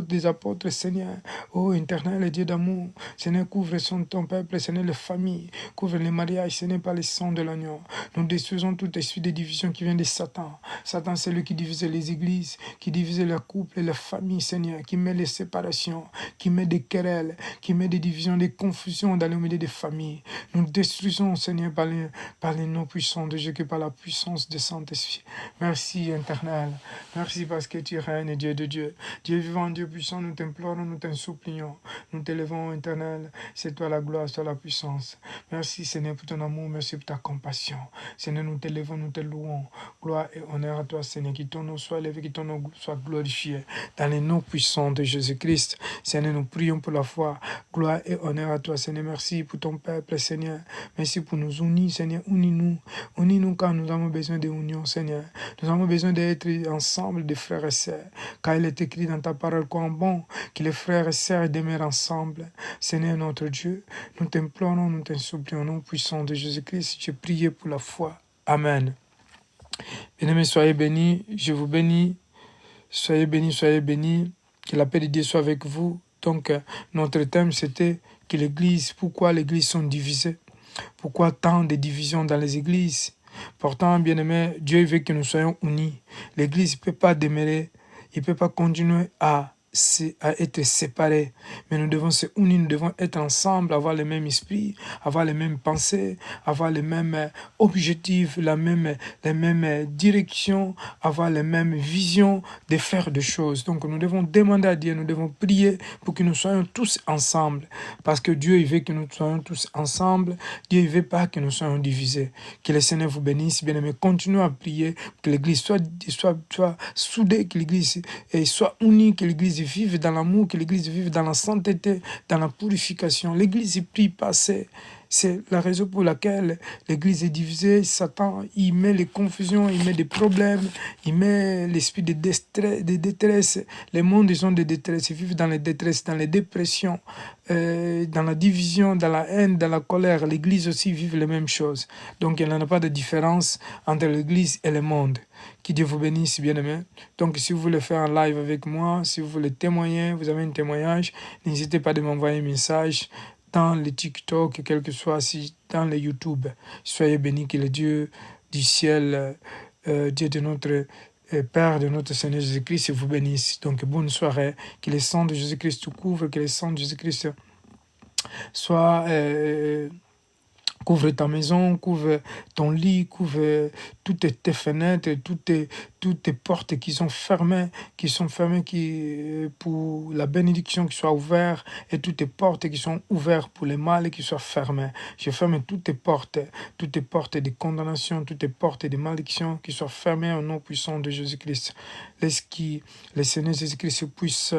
des apôtres, Seigneur. Oh, éternel Dieu d'amour, Seigneur, couvre ton peuple, Seigneur, les familles, couvre les mariages, Seigneur, par les sang de l'agneau. Nous détruisons tout esprit de division qui vient de Satan. Satan, c'est lui qui divisait les églises, qui divisait les couples et les familles, Seigneur, qui met les séparations, qui met des querelles, qui met des divisions, des confusions dans le milieu des familles. Nous détruisons, Seigneur, par les noms puissants de Dieu, que par la puissance de Saint-Esprit. Merci, éternel. Merci parce que tu règnes, Dieu de Dieu. Dieu vivant, Dieu puissant, nous t'implorons, nous t'ensupplions. Nous t'élevons, éternel. C'est toi la gloire, c'est toi la puissance. Merci, Seigneur, pour ton amour. Merci pour ta compassion. Seigneur, nous t'élevons, nous te louons. Gloire et honneur à toi, Seigneur. Que ton nom soit élevé, que ton nom soit glorifié. Dans les noms puissants de Jésus-Christ, Seigneur, nous prions pour la foi. Gloire et honneur à toi, Seigneur. Merci pour ton peuple, Seigneur. Merci pour nous unir, Seigneur. Unis-nous. Unis-nous quand nous avons besoin d'union, Seigneur. Nous avons besoin d'être ensemble, des frères et sœurs. Car il est écrit dans ta parole qu'en bon, que les frères et sœurs demeurent ensemble. Seigneur notre Dieu, nous t'implorons, nous t'ensupplions, au nom puissant de Jésus-Christ. Je prie pour la foi. Amen. Bien-aimés, soyez bénis. Je vous bénis. Soyez bénis, soyez bénis. Que la paix de Dieu soit avec vous. Donc, notre thème, c'était que l'Église, pourquoi l'Église sont divisées? Pourquoi tant de divisions dans les églises? Pourtant, bien-aimés, Dieu veut que nous soyons unis. L'Église ne peut pas demeurer, il ne peut pas continuer à être séparés. Mais nous devons se unir, nous devons être ensemble, avoir le même esprit, avoir les mêmes pensées, avoir les mêmes objectifs, les mêmes directions, avoir les mêmes visions de faire des choses. Donc nous devons demander à Dieu, nous devons prier pour que nous soyons tous ensemble. Parce que Dieu il veut que nous soyons tous ensemble. Dieu ne veut pas que nous soyons divisés. Que le Seigneur vous bénisse, bien-aimés. Continuez à prier, que l'Église soit soudée, que l'Église soit unie, que l'Église vive dans l'amour, que l'Église vive dans la sainteté, dans la purification. L'Église ne prie pas, c'est la raison pour laquelle l'Église est divisée. Satan, il met les confusions, il met des problèmes, il met l'esprit de détresse. Les mondes, ils ont des détresses, ils vivent dans les détresses, dans les dépressions, dans la division, dans la haine, dans la colère. L'Église aussi vit les mêmes choses. Donc, il n'y en a pas de différence entre l'Église et le monde. Que Dieu vous bénisse, bien-aimés. Donc, si vous voulez faire un live avec moi, si vous voulez témoigner, vous avez un témoignage, n'hésitez pas à m'envoyer un message dans le TikTok, quel que soit, si dans le YouTube. Soyez bénis, que le Dieu du ciel, Dieu de notre Père, de notre Seigneur Jésus-Christ, vous bénisse. Donc, bonne soirée. Que le sang de Jésus-Christ te couvre, que le sang de Jésus-Christ soit... couvre ta maison, couvre ton lit, couvre toutes tes fenêtres, toutes tes portes qui sont fermées, pour la bénédiction qui soit ouverte, et toutes tes portes qui sont ouvertes pour le mal qui soient fermées. Je ferme toutes tes portes de condamnation, toutes tes portes de malédiction qui soient fermées au nom puissant de Jésus-Christ. Laisse que le Seigneur Jésus-Christ puisse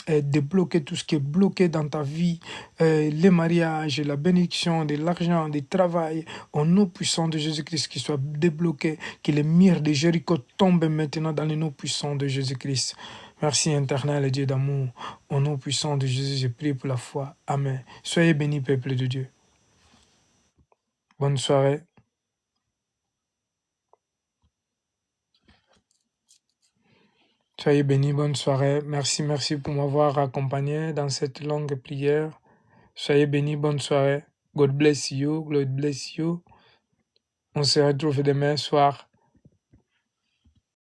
débloquer tout ce qui est bloqué dans ta vie, les mariages, la bénédiction, de l'argent, du travail, au nom puissant de Jésus-Christ, qui soit débloqué, que les murs de Jéricho tombent maintenant dans le nom puissant de Jésus-Christ. Merci éternel Dieu d'amour. Au nom puissant de Jésus, je prie pour la foi. Amen. Soyez bénis, peuple de Dieu. Bonne soirée. Soyez bénis, bonne soirée. Merci pour m'avoir accompagné dans cette longue prière. Soyez bénis, bonne soirée. God bless you, God bless you. On se retrouve demain soir.